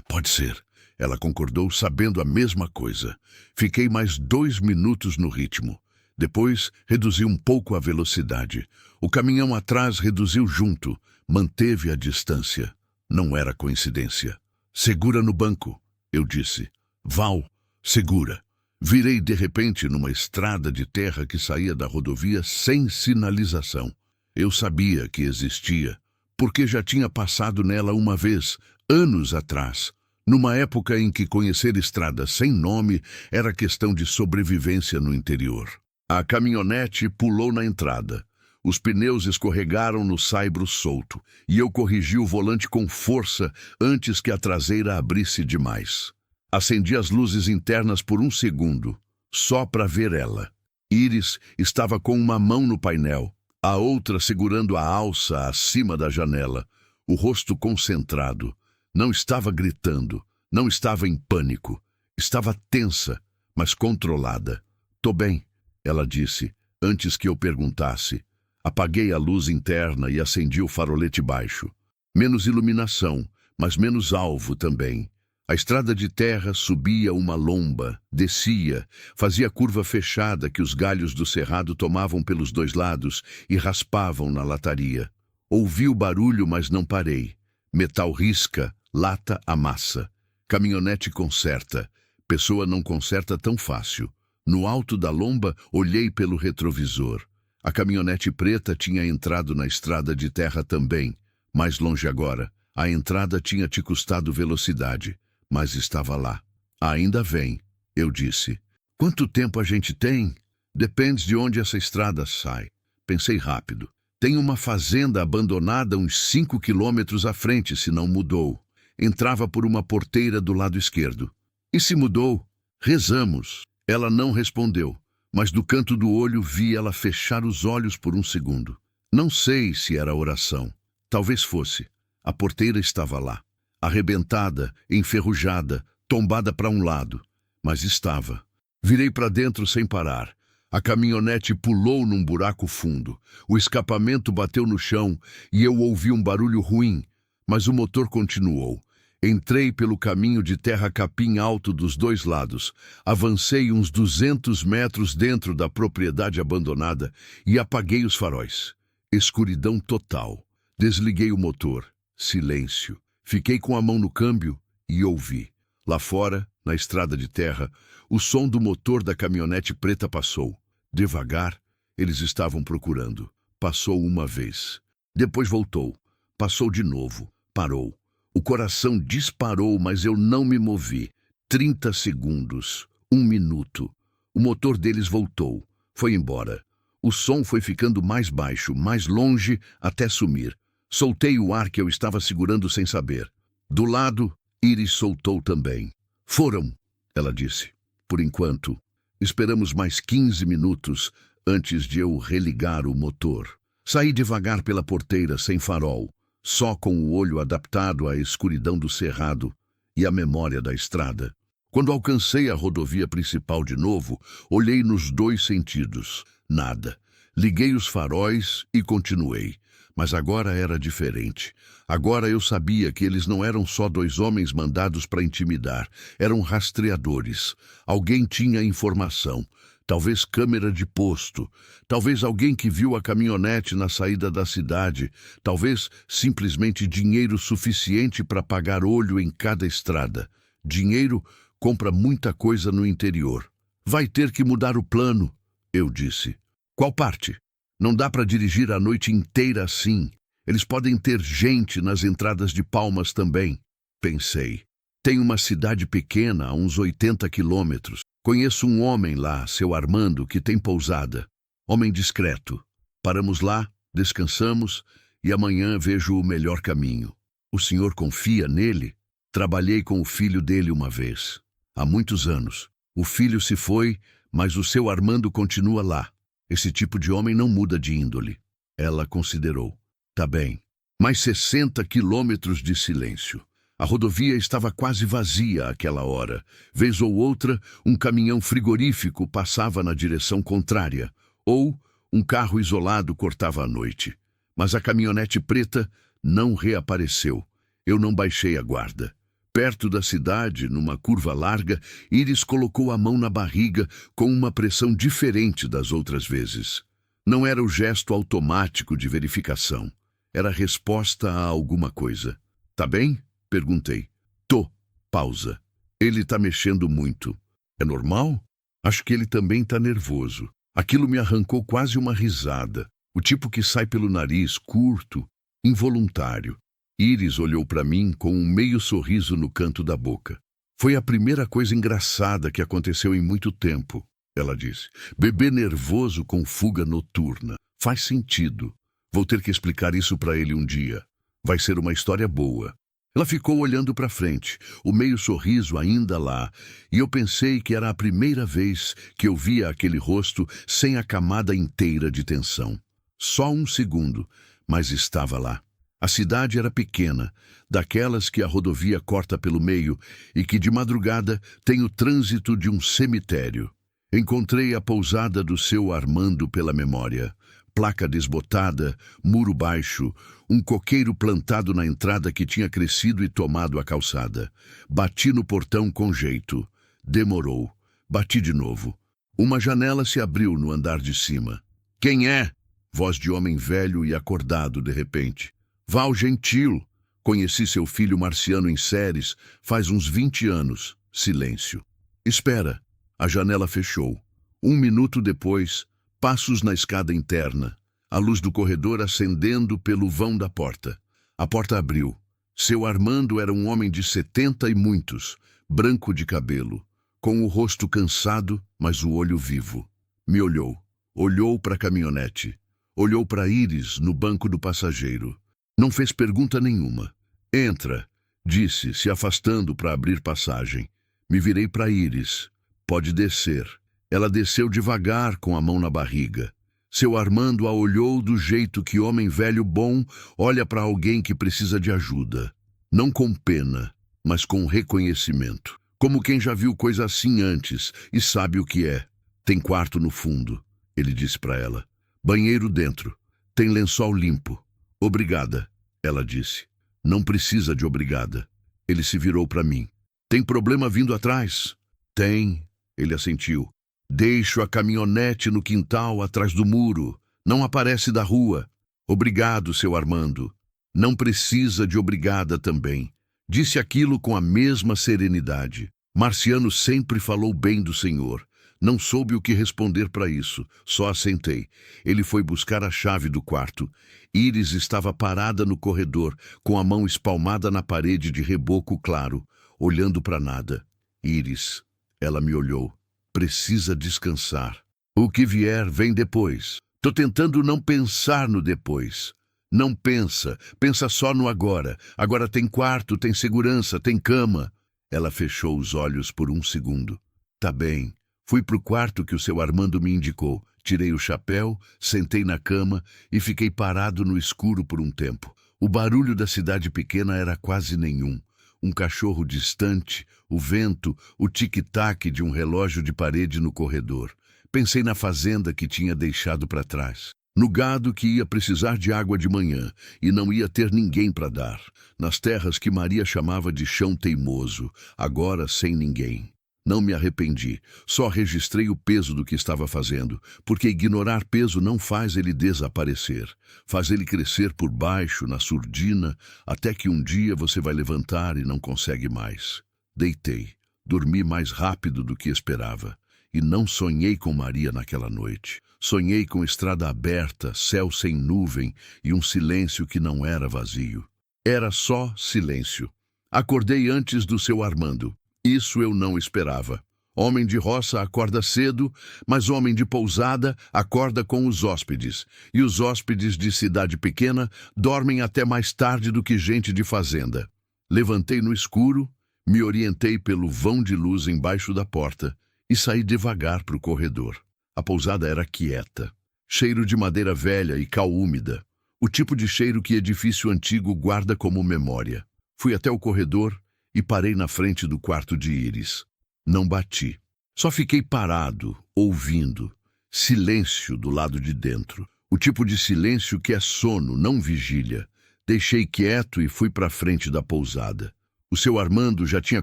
S1: Pode ser. Ela concordou, sabendo a mesma coisa. Fiquei mais 2 minutos no ritmo. Depois, reduzi um pouco a velocidade. O caminhão atrás reduziu junto. Manteve a distância. Não era coincidência. Segura no banco, eu disse. Val, segura. Virei de repente numa estrada de terra que saía da rodovia sem sinalização. Eu sabia que existia, porque já tinha passado nela uma vez, anos atrás, numa época em que conhecer estradas sem nome era questão de sobrevivência no interior. A caminhonete pulou na entrada. Os pneus escorregaram no saibro solto, e eu corrigi o volante com força antes que a traseira abrisse demais. Acendi as luzes internas por 1 segundo, só para ver ela. Iris estava com uma mão no painel, a outra segurando a alça acima da janela, o rosto concentrado. Não estava gritando, não estava em pânico. Estava tensa, mas controlada. "Tô bem", ela disse, antes que eu perguntasse. Apaguei a luz interna e acendi o farolete baixo. Menos iluminação, mas menos alvo também. A estrada de terra subia uma lomba, descia, fazia curva fechada que os galhos do cerrado tomavam pelos 2 lados e raspavam na lataria. Ouvi o barulho, mas não parei. Metal risca, lata amassa. Caminhonete conserta. Pessoa não conserta tão fácil. No alto da lomba, olhei pelo retrovisor. A caminhonete preta tinha entrado na estrada de terra também. Mais longe agora. A entrada tinha te custado velocidade. Mas estava lá. "Ainda vem", eu disse. "Quanto tempo a gente tem?" "Depende de onde essa estrada sai." Pensei rápido. "Tem uma fazenda abandonada uns 5 quilômetros à frente, se não mudou. Entrava por uma porteira do lado esquerdo." "E se mudou?" Rezamos. Ela não respondeu, mas do canto do olho vi ela fechar os olhos por um segundo. Não sei se era oração. Talvez fosse. A porteira estava lá, arrebentada, enferrujada, tombada para um lado. Mas estava. Virei para dentro sem parar. A caminhonete pulou num buraco fundo. O escapamento bateu no chão e eu ouvi um barulho ruim, mas o motor continuou. Entrei pelo caminho de terra-capim alto dos dois lados. Avancei uns 200 metros dentro da propriedade abandonada e apaguei os faróis. Escuridão total. Desliguei o motor. Silêncio. Fiquei com a mão no câmbio e ouvi. Lá fora, na estrada de terra, o som do motor da caminhonete preta passou. Devagar, eles estavam procurando. Passou uma vez. Depois voltou. Passou de novo. Parou. O coração disparou, mas eu não me movi. 30 segundos. 1 minuto. O motor deles voltou. Foi embora. O som foi ficando mais baixo, mais longe, até sumir. Soltei o ar que eu estava segurando sem saber. Do lado, Iris soltou também. Foram, ela disse. Por enquanto. Esperamos mais 15 minutos antes de eu religar o motor. Saí devagar pela porteira sem farol, só com o olho adaptado à escuridão do cerrado e à memória da estrada. Quando alcancei a rodovia principal de novo, olhei nos dois sentidos. Nada. Liguei os faróis e continuei. Mas agora era diferente. Agora eu sabia que eles não eram só dois homens mandados para intimidar. Eram rastreadores. Alguém tinha informação. Talvez câmera de posto. Talvez alguém que viu a caminhonete na saída da cidade. Talvez simplesmente dinheiro suficiente para pagar olho em cada estrada. Dinheiro compra muita coisa no interior. Vai ter que mudar o plano, eu disse. Qual parte? Não dá para dirigir a noite inteira assim. Eles podem ter gente nas entradas de Palmas também. Pensei. Tem uma cidade pequena a uns 80 quilômetros. Conheço um homem lá, seu Armando, que tem pousada. Homem discreto. Paramos lá, descansamos e amanhã vejo o melhor caminho. O senhor confia nele? Trabalhei com o filho dele uma vez. Há muitos anos. O filho se foi, mas o seu Armando continua lá. Esse tipo de homem não muda de índole. Ela considerou. Tá bem. Mais 60 quilômetros de silêncio. A rodovia estava quase vazia àquela hora. Vez ou outra, um caminhão frigorífico passava na direção contrária. Ou um carro isolado cortava a noite. Mas a caminhonete preta não reapareceu. Eu não baixei a guarda. Perto da cidade, numa curva larga, Iris colocou a mão na barriga com uma pressão diferente das outras vezes. Não era o gesto automático de verificação. Era a resposta a alguma coisa. Tá bem? Perguntei. Tô. Pausa. Ele tá mexendo muito. É normal? Acho que ele também tá nervoso. Aquilo me arrancou quase uma risada. O tipo que sai pelo nariz, curto, involuntário. Iris olhou para mim com um meio sorriso no canto da boca. Foi a primeira coisa engraçada que aconteceu em muito tempo, ela disse. Bebê nervoso com fuga noturna. Faz sentido. Vou ter que explicar isso para ele um dia. Vai ser uma história boa. Ela ficou olhando para frente, o meio sorriso ainda lá, e eu pensei que era a primeira vez que eu via aquele rosto sem a camada inteira de tensão. Só um segundo, mas estava lá. A cidade era pequena, daquelas que a rodovia corta pelo meio e que de madrugada tem o trânsito de um cemitério. Encontrei a pousada do seu Armando pela memória. Placa desbotada, muro baixo, um coqueiro plantado na entrada que tinha crescido e tomado a calçada. Bati no portão com jeito. Demorou. Bati de novo. Uma janela se abriu no andar de cima. Quem é? Voz de homem velho e acordado de repente. Val Gentil. Conheci seu filho marciano em séries faz uns 20 anos. Silêncio. Espera. A janela fechou. 1 minuto depois, passos na escada interna. A luz do corredor acendendo pelo vão da porta. A porta abriu. Seu Armando era um homem de 70 e muitos, branco de cabelo, com o rosto cansado, mas o olho vivo. Me olhou. Olhou para a caminhonete. Olhou para Iris no banco do passageiro. Não fez pergunta nenhuma. Entra, disse, se afastando para abrir passagem. Me virei para Iris. Pode descer. Ela desceu devagar com a mão na barriga. Seu Armando a olhou do jeito que homem velho bom olha para alguém que precisa de ajuda. Não com pena, mas com reconhecimento. Como quem já viu coisa assim antes e sabe o que é. Tem quarto no fundo, ele disse para ela. Banheiro dentro. Tem lençol limpo. Obrigada, ela disse. Não precisa de obrigada. Ele se virou para mim. Tem problema vindo atrás? Tem, ele assentiu. Deixo a caminhonete no quintal atrás do muro. Não aparece da rua. Obrigado, seu Armando. Não precisa de obrigada também. Disse aquilo com a mesma serenidade. Marciano sempre falou bem do senhor. Não soube o que responder para isso, só assentei. Ele foi buscar a chave do quarto. Iris estava parada no corredor, com a mão espalmada na parede de reboco claro, olhando para nada. Iris, ela me olhou. Precisa descansar. O que vier vem depois. Tô tentando não pensar no depois. Não pensa, pensa só no agora. Agora tem quarto, tem segurança, tem cama. Ela fechou os olhos por um segundo. Tá bem. Fui pro quarto que o seu Armando me indicou. Tirei o chapéu, sentei na cama e fiquei parado no escuro por um tempo. O barulho da cidade pequena era quase nenhum. Um cachorro distante, o vento, o tic-tac de um relógio de parede no corredor. Pensei na fazenda que tinha deixado para trás. No gado que ia precisar de água de manhã e não ia ter ninguém para dar. Nas terras que Maria chamava de chão teimoso, agora sem ninguém. Não me arrependi, só registrei o peso do que estava fazendo, porque ignorar peso não faz ele desaparecer, faz ele crescer por baixo, na surdina, até que um dia você vai levantar e não consegue mais. Deitei, dormi mais rápido do que esperava, e não sonhei com Maria naquela noite. Sonhei com estrada aberta, céu sem nuvem e um silêncio que não era vazio. Era só silêncio. Acordei antes do seu Armando. Isso eu não esperava. Homem de roça acorda cedo, mas homem de pousada acorda com os hóspedes. E os hóspedes de cidade pequena dormem até mais tarde do que gente de fazenda. Levantei no escuro, me orientei pelo vão de luz embaixo da porta e saí devagar para o corredor. A pousada era quieta. Cheiro de madeira velha e cal úmida. O tipo de cheiro que edifício antigo guarda como memória. Fui até o corredor e parei na frente do quarto de Iris. Não bati. Só fiquei parado, ouvindo. Silêncio do lado de dentro. O tipo de silêncio que é sono, não vigília. Deixei quieto e fui para a frente da pousada. O seu Armando já tinha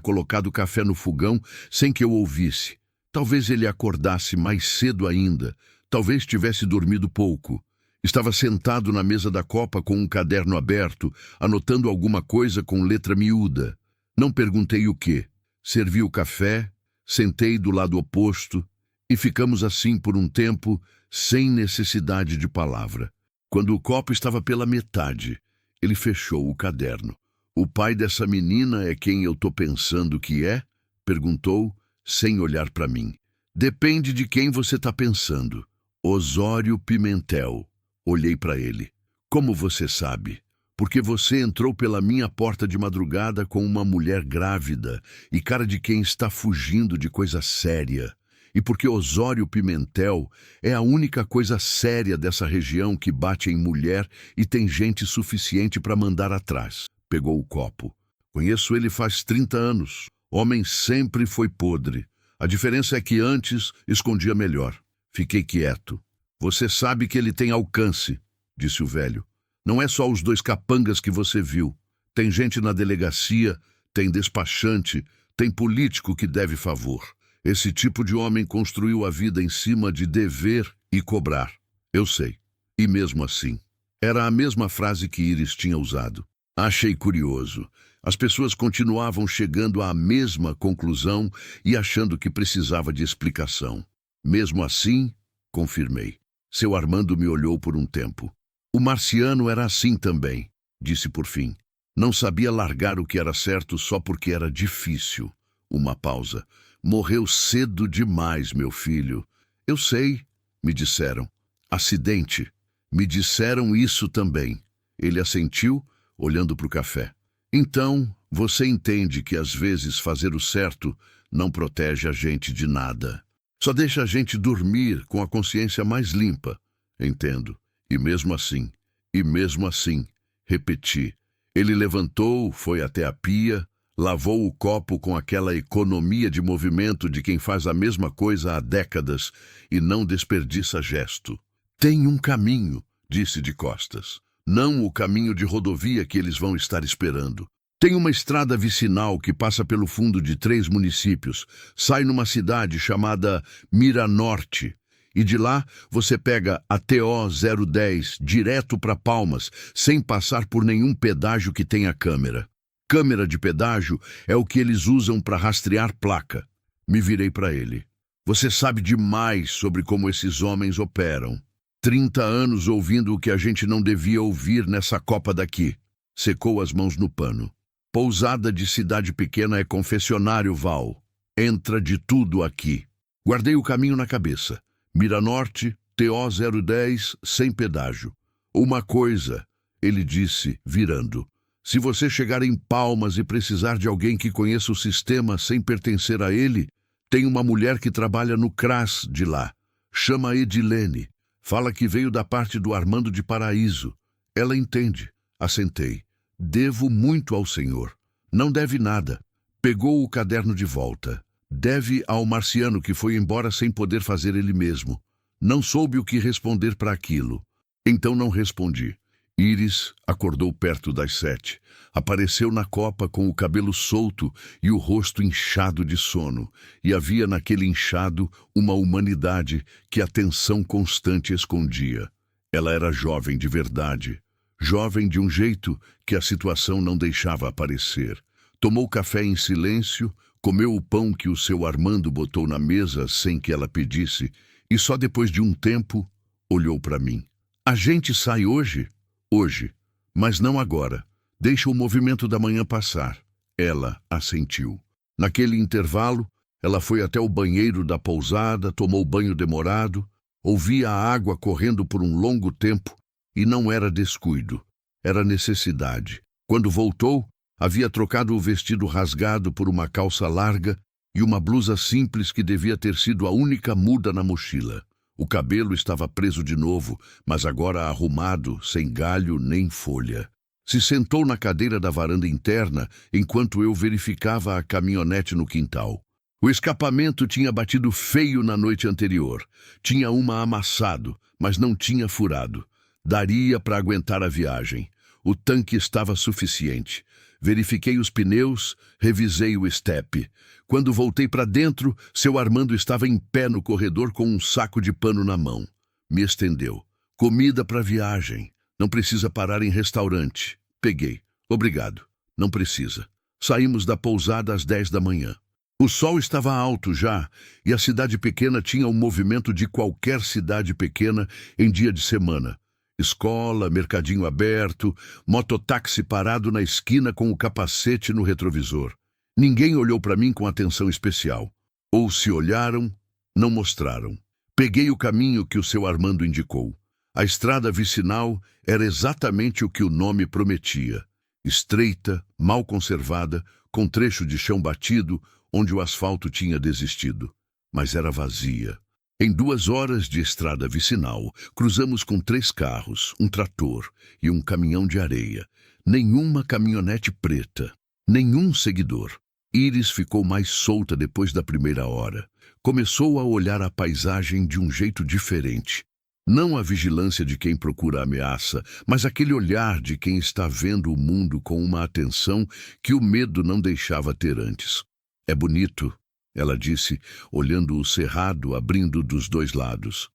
S1: colocado café no fogão sem que eu ouvisse. Talvez ele acordasse mais cedo ainda. Talvez tivesse dormido pouco. Estava sentado na mesa da copa com um caderno aberto, anotando alguma coisa com letra miúda. Não perguntei o quê. Servi o café, sentei do lado oposto e ficamos assim por um tempo, sem necessidade de palavra. Quando o copo estava pela metade, ele fechou o caderno. O pai dessa menina é quem eu tô pensando que é? Perguntou, sem olhar para mim. Depende de quem você tá pensando. Osório Pimentel. Olhei para ele. Como você sabe? Porque você entrou pela minha porta de madrugada com uma mulher grávida e cara de quem está fugindo de coisa séria. E porque Osório Pimentel é a única coisa séria dessa região que bate em mulher e tem gente suficiente para mandar atrás. Pegou o copo. Conheço ele faz 30 anos. Homem sempre foi podre. A diferença é que antes escondia melhor. Fiquei quieto. Você sabe que ele tem alcance, disse o velho. Não é só os 2 capangas que você viu. Tem gente na delegacia, tem despachante, tem político que deve favor. Esse tipo de homem construiu a vida em cima de dever e cobrar. Eu sei. E mesmo assim. Era a mesma frase que Iris tinha usado. Achei curioso. As pessoas continuavam chegando à mesma conclusão e achando que precisava de explicação. Mesmo assim, confirmei. Seu Armando me olhou por um tempo. O Marciano era assim também, disse por fim. Não sabia largar o que era certo só porque era difícil. Uma pausa. Morreu cedo demais, meu filho. Eu sei, me disseram. Acidente. Me disseram isso também. Ele assentiu, olhando para o café. Então, Você entende que às vezes fazer o certo não protege a gente de nada. Só deixa a gente dormir com a consciência mais limpa. Entendo. E mesmo assim, repeti. Ele levantou, foi até a pia, lavou o copo com aquela economia de movimento de quem faz a mesma coisa há décadas e não desperdiça gesto. Tem um caminho, disse de costas. Não o caminho de rodovia que eles vão estar esperando. Tem uma estrada vicinal que passa pelo fundo de 3 municípios, sai numa cidade chamada Miranorte, e de lá você pega a TO 010 direto para Palmas, sem passar por nenhum pedágio que tenha câmera. Câmera de pedágio é o que eles usam para rastrear placa. Me virei para ele. Você sabe demais sobre como esses homens operam. 30 anos ouvindo o que a gente não devia ouvir nessa copa daqui. Secou as mãos no pano. Pousada de cidade pequena é confessionário, Val. Entra de tudo aqui. Guardei o caminho na cabeça. Miranorte, TO 010, sem pedágio. Uma coisa, ele disse, virando. Se você chegar em Palmas e precisar de alguém que conheça o sistema sem pertencer a ele, tem uma mulher que trabalha no CRAS de lá. Chama Edilene. Fala que veio da parte do Armando de Paraíso. Ela entende. Assentei. Devo muito ao senhor. Não deve nada. Pegou o caderno de volta. Deve ao marciano que foi embora sem poder fazer ele mesmo. Não soube o que responder para aquilo. Então não respondi. Íris acordou perto das 7. Apareceu na copa com o cabelo solto e o rosto inchado de sono. E havia naquele inchado uma humanidade que a tensão constante escondia. Ela era jovem de verdade. Jovem de um jeito que a situação não deixava aparecer. Tomou café em silêncio, comeu o pão que o seu Armando botou na mesa sem que ela pedisse, e só depois de um tempo olhou para mim. A gente sai hoje? Hoje, mas não agora. Deixa o movimento da manhã passar. Ela assentiu. Naquele intervalo, ela foi até o banheiro da pousada, tomou banho demorado, ouvia a água correndo por um longo tempo, e não era descuido, era necessidade. Quando voltou, havia trocado o vestido rasgado por uma calça larga e uma blusa simples que devia ter sido a única muda na mochila. O cabelo estava preso de novo, mas agora arrumado, sem galho nem folha. Se sentou na cadeira da varanda interna enquanto eu verificava a caminhonete no quintal. O escapamento tinha batido feio na noite anterior. Tinha uma amassado, mas não tinha furado. Daria para aguentar a viagem. O tanque estava suficiente. Verifiquei os pneus, revisei o estepe. Quando voltei para dentro, seu Armando estava em pé no corredor com um saco de pano na mão. Me estendeu. Comida para viagem. Não precisa parar em restaurante. Peguei. Obrigado. Não precisa. Saímos da pousada às 10 da manhã. O sol estava alto já, e a cidade pequena tinha o movimento de qualquer cidade pequena em dia de semana. Escola, mercadinho aberto, mototáxi parado na esquina com o capacete no retrovisor. Ninguém olhou para mim com atenção especial. Ou se olharam, não mostraram. Peguei o caminho que o seu Armando indicou. A estrada vicinal era exatamente o que o nome prometia. Estreita, mal conservada, com trecho de chão batido, onde o asfalto tinha desistido. Mas era vazia. Em 2 horas de estrada vicinal, cruzamos com 3 carros, um trator e um caminhão de areia. Nenhuma caminhonete preta, nenhum seguidor. Íris ficou mais solta depois da primeira hora. Começou a olhar a paisagem de um jeito diferente. Não a vigilância de quem procura ameaça, mas aquele olhar de quem está vendo o mundo com uma atenção que o medo não deixava ter antes. É bonito, ela disse, olhando o cerrado abrindo dos 2 lados.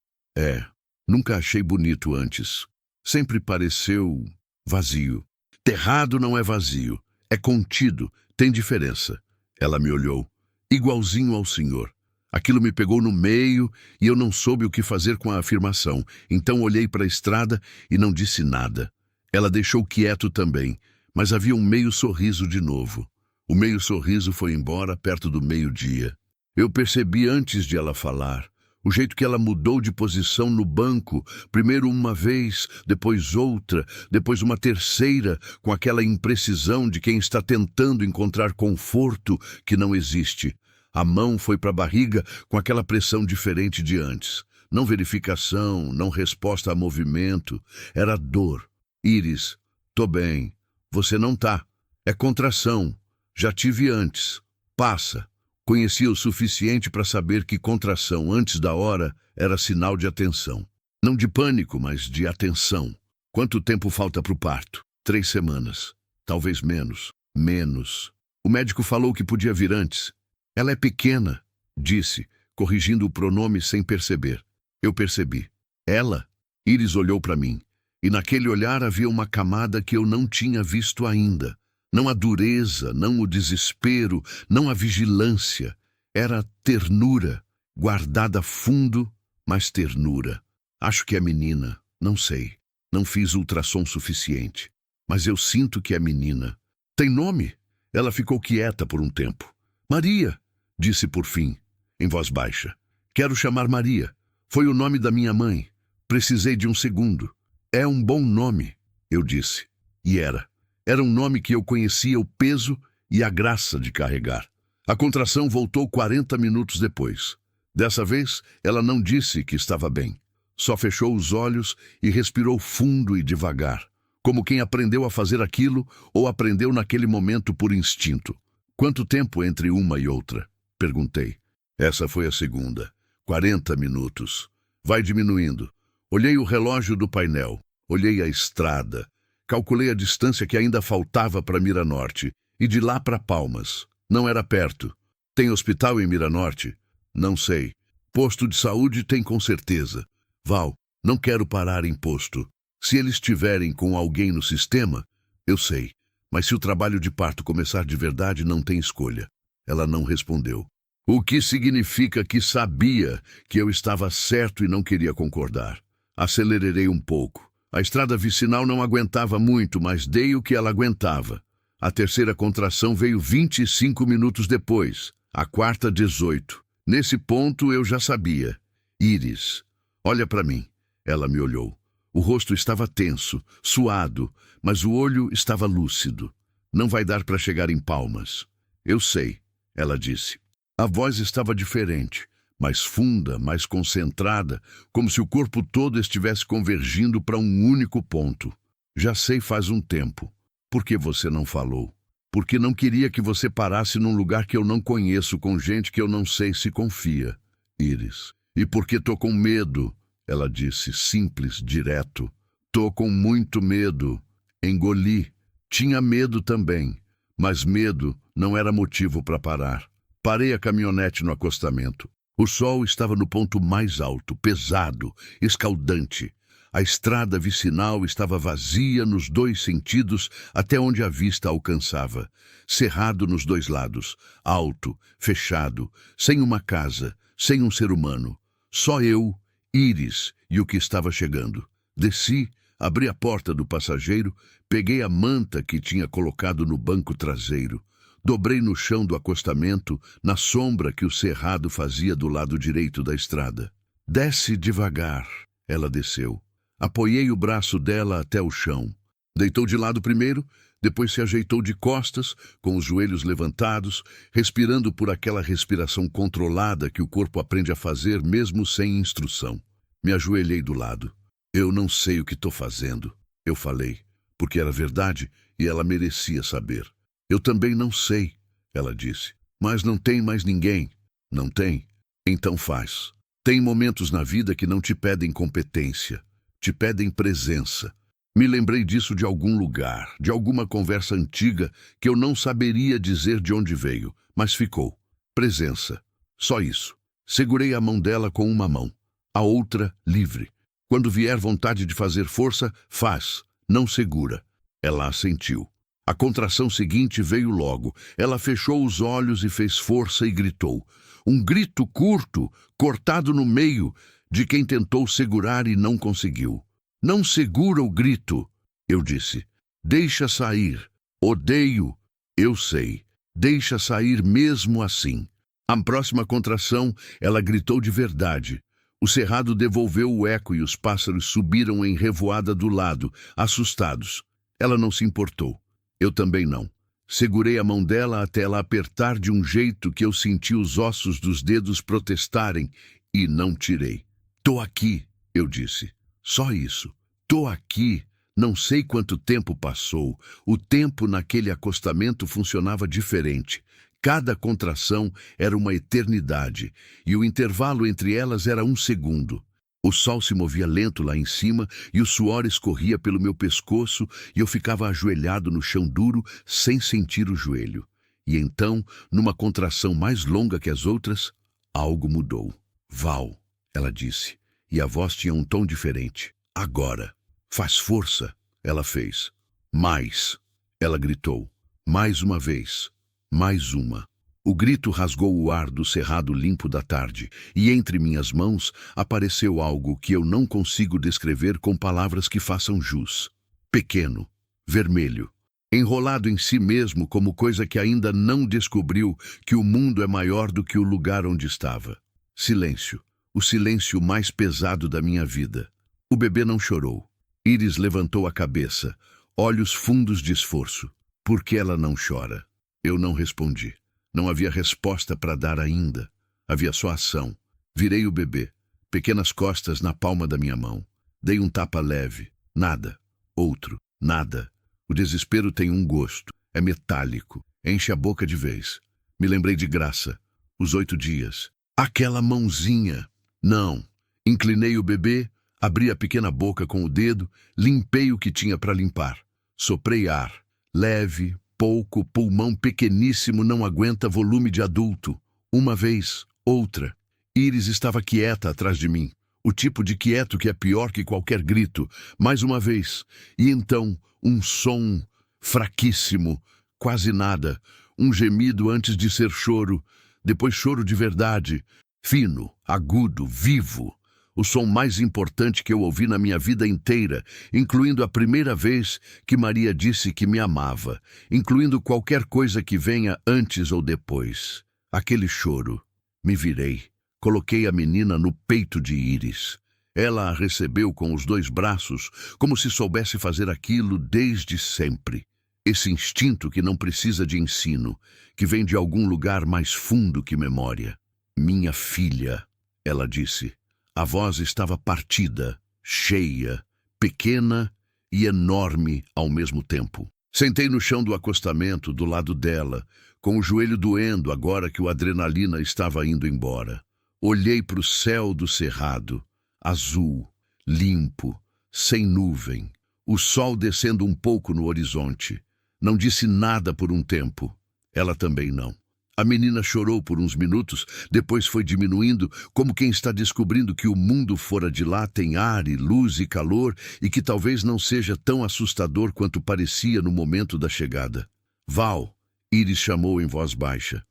S1: Nunca achei bonito antes. Sempre pareceu vazio. Terrado não é vazio, é contido, tem diferença. Ela me olhou, igualzinho ao senhor. Aquilo me pegou no meio e eu não soube o que fazer com a afirmação. Então olhei para a estrada e não disse nada. Ela deixou quieto também, mas havia um meio sorriso de novo. O meio sorriso foi embora perto do meio-dia. Eu percebi antes de ela falar. O jeito que ela mudou de posição no banco, primeiro uma vez, depois outra, depois uma terceira, com aquela imprecisão de quem está tentando encontrar conforto que não existe. A mão foi para a barriga com aquela pressão diferente de antes. Não verificação, não resposta a movimento. Era dor. Iris, tô bem. Você não tá. É contração. Já tive antes. Passa. Conhecia o suficiente para saber que contração antes da hora era sinal de atenção. Não de pânico, mas de atenção. Quanto tempo falta para o parto? 3 semanas. Talvez menos. Menos. O médico falou que podia vir antes. Ela é pequena, disse, corrigindo o pronome sem perceber. Eu percebi. Ela? Iris olhou para mim. E naquele olhar havia uma camada que eu não tinha visto ainda. Não a dureza, não o desespero, não a vigilância. Era ternura, guardada fundo, mas ternura. Acho que é menina, não sei. Não fiz ultrassom suficiente. Mas eu sinto que é menina. Tem nome? Ela ficou quieta por um tempo. Maria, disse por fim, em voz baixa. Quero chamar Maria. Foi o nome da minha mãe. Precisei de um segundo. É um bom nome, eu disse. E era. Era um nome que eu conhecia o peso e a graça de carregar. A contração voltou 40 minutos depois. Dessa vez, ela não disse que estava bem. Só fechou os olhos e respirou fundo e devagar, como quem aprendeu a fazer aquilo ou aprendeu naquele momento por instinto. Quanto tempo entre uma e outra? Perguntei. Essa foi a segunda. 40 minutos. Vai diminuindo. Olhei o relógio do painel. Olhei a estrada. Calculei a distância que ainda faltava para Miranorte, e de lá para Palmas. Não era perto. Tem hospital em Miranorte? Não sei. Posto de saúde tem com certeza. Val, não quero parar em posto. Se eles estiverem com alguém no sistema, eu sei. Mas se o trabalho de parto começar de verdade, não tem escolha. Ela não respondeu. O que significa que sabia que eu estava certo e não queria concordar. Acelerei um pouco. A estrada vicinal não aguentava muito, mas dei o que ela aguentava. A terceira contração veio 25 minutos depois, a quarta 18. Nesse ponto eu já sabia. Iris, olha para mim. Ela me olhou. O rosto estava tenso, suado, mas o olho estava lúcido. Não vai dar para chegar em Palmas. Eu sei, ela disse. A voz estava diferente. Mais funda, mais concentrada, como se o corpo todo estivesse convergindo para um único ponto. Já sei faz um tempo. Por que você não falou? Porque não queria que você parasse num lugar que eu não conheço, com gente que eu não sei se confia. Iris. E porque tô com medo, ela disse, simples, direto. Tô com muito medo. Engoli. Tinha medo também, mas medo não era motivo para parar. Parei a caminhonete no acostamento. O sol estava no ponto mais alto, pesado, escaldante. A estrada vicinal estava vazia nos 2 sentidos até onde a vista alcançava. Cerrado nos 2 lados, alto, fechado, sem uma casa, sem um ser humano. Só eu, Iris e o que estava chegando. Desci, abri a porta do passageiro, peguei a manta que tinha colocado no banco traseiro. Dobrei no chão do acostamento, na sombra que o cerrado fazia do lado direito da estrada. Desce devagar, ela desceu. Apoiei o braço dela até o chão. Deitou de lado primeiro, depois se ajeitou de costas, com os joelhos levantados, respirando por aquela respiração controlada que o corpo aprende a fazer mesmo sem instrução. Me ajoelhei do lado. Eu não sei o que estou fazendo, eu falei, porque era verdade e ela merecia saber. Eu também não sei, ela disse. Mas não tem mais ninguém. Não tem? Então faz. Tem momentos na vida que não te pedem competência, te pedem presença. Me lembrei disso de algum lugar, de alguma conversa antiga que eu não saberia dizer de onde veio, mas ficou. Presença. Só isso. Segurei a mão dela com uma mão, a outra livre. Quando vier vontade de fazer força, faz, não segura. Ela assentiu. A contração seguinte veio logo. Ela fechou os olhos e fez força e gritou. Um grito curto, cortado no meio, de quem tentou segurar e não conseguiu. Não segura o grito, eu disse. Deixa sair. Odeio. Eu sei. Deixa sair mesmo assim. A próxima contração, ela gritou de verdade. O cerrado devolveu o eco e os pássaros subiram em revoada do lado, assustados. Ela não se importou. Eu também não. Segurei a mão dela até ela apertar de um jeito que eu senti os ossos dos dedos protestarem e não tirei. Tô aqui, eu disse. Só isso. Tô aqui. Não sei quanto tempo passou. O tempo naquele acostamento funcionava diferente. Cada contração era uma eternidade, e o intervalo entre elas era 1 segundo. O sol se movia lento lá em cima, e o suor escorria pelo meu pescoço, e eu ficava ajoelhado no chão duro, sem sentir o joelho. E então, numa contração mais longa que as outras, algo mudou. Val, ela disse, e a voz tinha um tom diferente. Agora. Faz força, ela fez. Mais, ela gritou. Mais uma vez. Mais uma. O grito rasgou o ar do cerrado limpo da tarde, e entre minhas mãos apareceu algo que eu não consigo descrever com palavras que façam jus. Pequeno, vermelho, enrolado em si mesmo como coisa que ainda não descobriu que o mundo é maior do que o lugar onde estava. Silêncio, o silêncio mais pesado da minha vida. O bebê não chorou. Iris levantou a cabeça, olhos fundos de esforço. Por que ela não chora? Eu não respondi. Não havia resposta para dar ainda. Havia só ação. Virei o bebê, pequenas costas na palma da minha mão. Dei um tapa leve. Nada. Outro. Nada. O desespero tem um gosto. É metálico. Enche a boca de vez. Me lembrei de Graça. Os 8 dias. Aquela mãozinha. Não. Inclinei o bebê, abri a pequena boca com o dedo, limpei o que tinha para limpar. Soprei ar. Leve, pouco, pulmão pequeníssimo não aguenta volume de adulto. Uma vez, outra. Iris estava quieta atrás de mim. O tipo de quieto que é pior que qualquer grito. Mais uma vez. E então, um som fraquíssimo. Quase nada. Um gemido antes de ser choro. Depois choro de verdade. Fino, agudo, vivo. O som mais importante que eu ouvi na minha vida inteira, incluindo a primeira vez que Maria disse que me amava, incluindo qualquer coisa que venha antes ou depois. Aquele choro. Me virei. Coloquei a menina no peito de Iris. Ela a recebeu com os 2 braços, como se soubesse fazer aquilo desde sempre. Esse instinto que não precisa de ensino, que vem de algum lugar mais fundo que memória. Minha filha, ela disse. A voz estava partida, cheia, pequena e enorme ao mesmo tempo. Sentei no chão do acostamento, do lado dela, com o joelho doendo agora que o adrenalina estava indo embora. Olhei para o céu do cerrado, azul, limpo, sem nuvem, o sol descendo um pouco no horizonte. Não disse nada por um tempo. Ela também não. A menina chorou por uns minutos, depois foi diminuindo, como quem está descobrindo que o mundo fora de lá tem ar e luz e calor e que talvez não seja tão assustador quanto parecia no momento da chegada. Val, Iris chamou em voz baixa.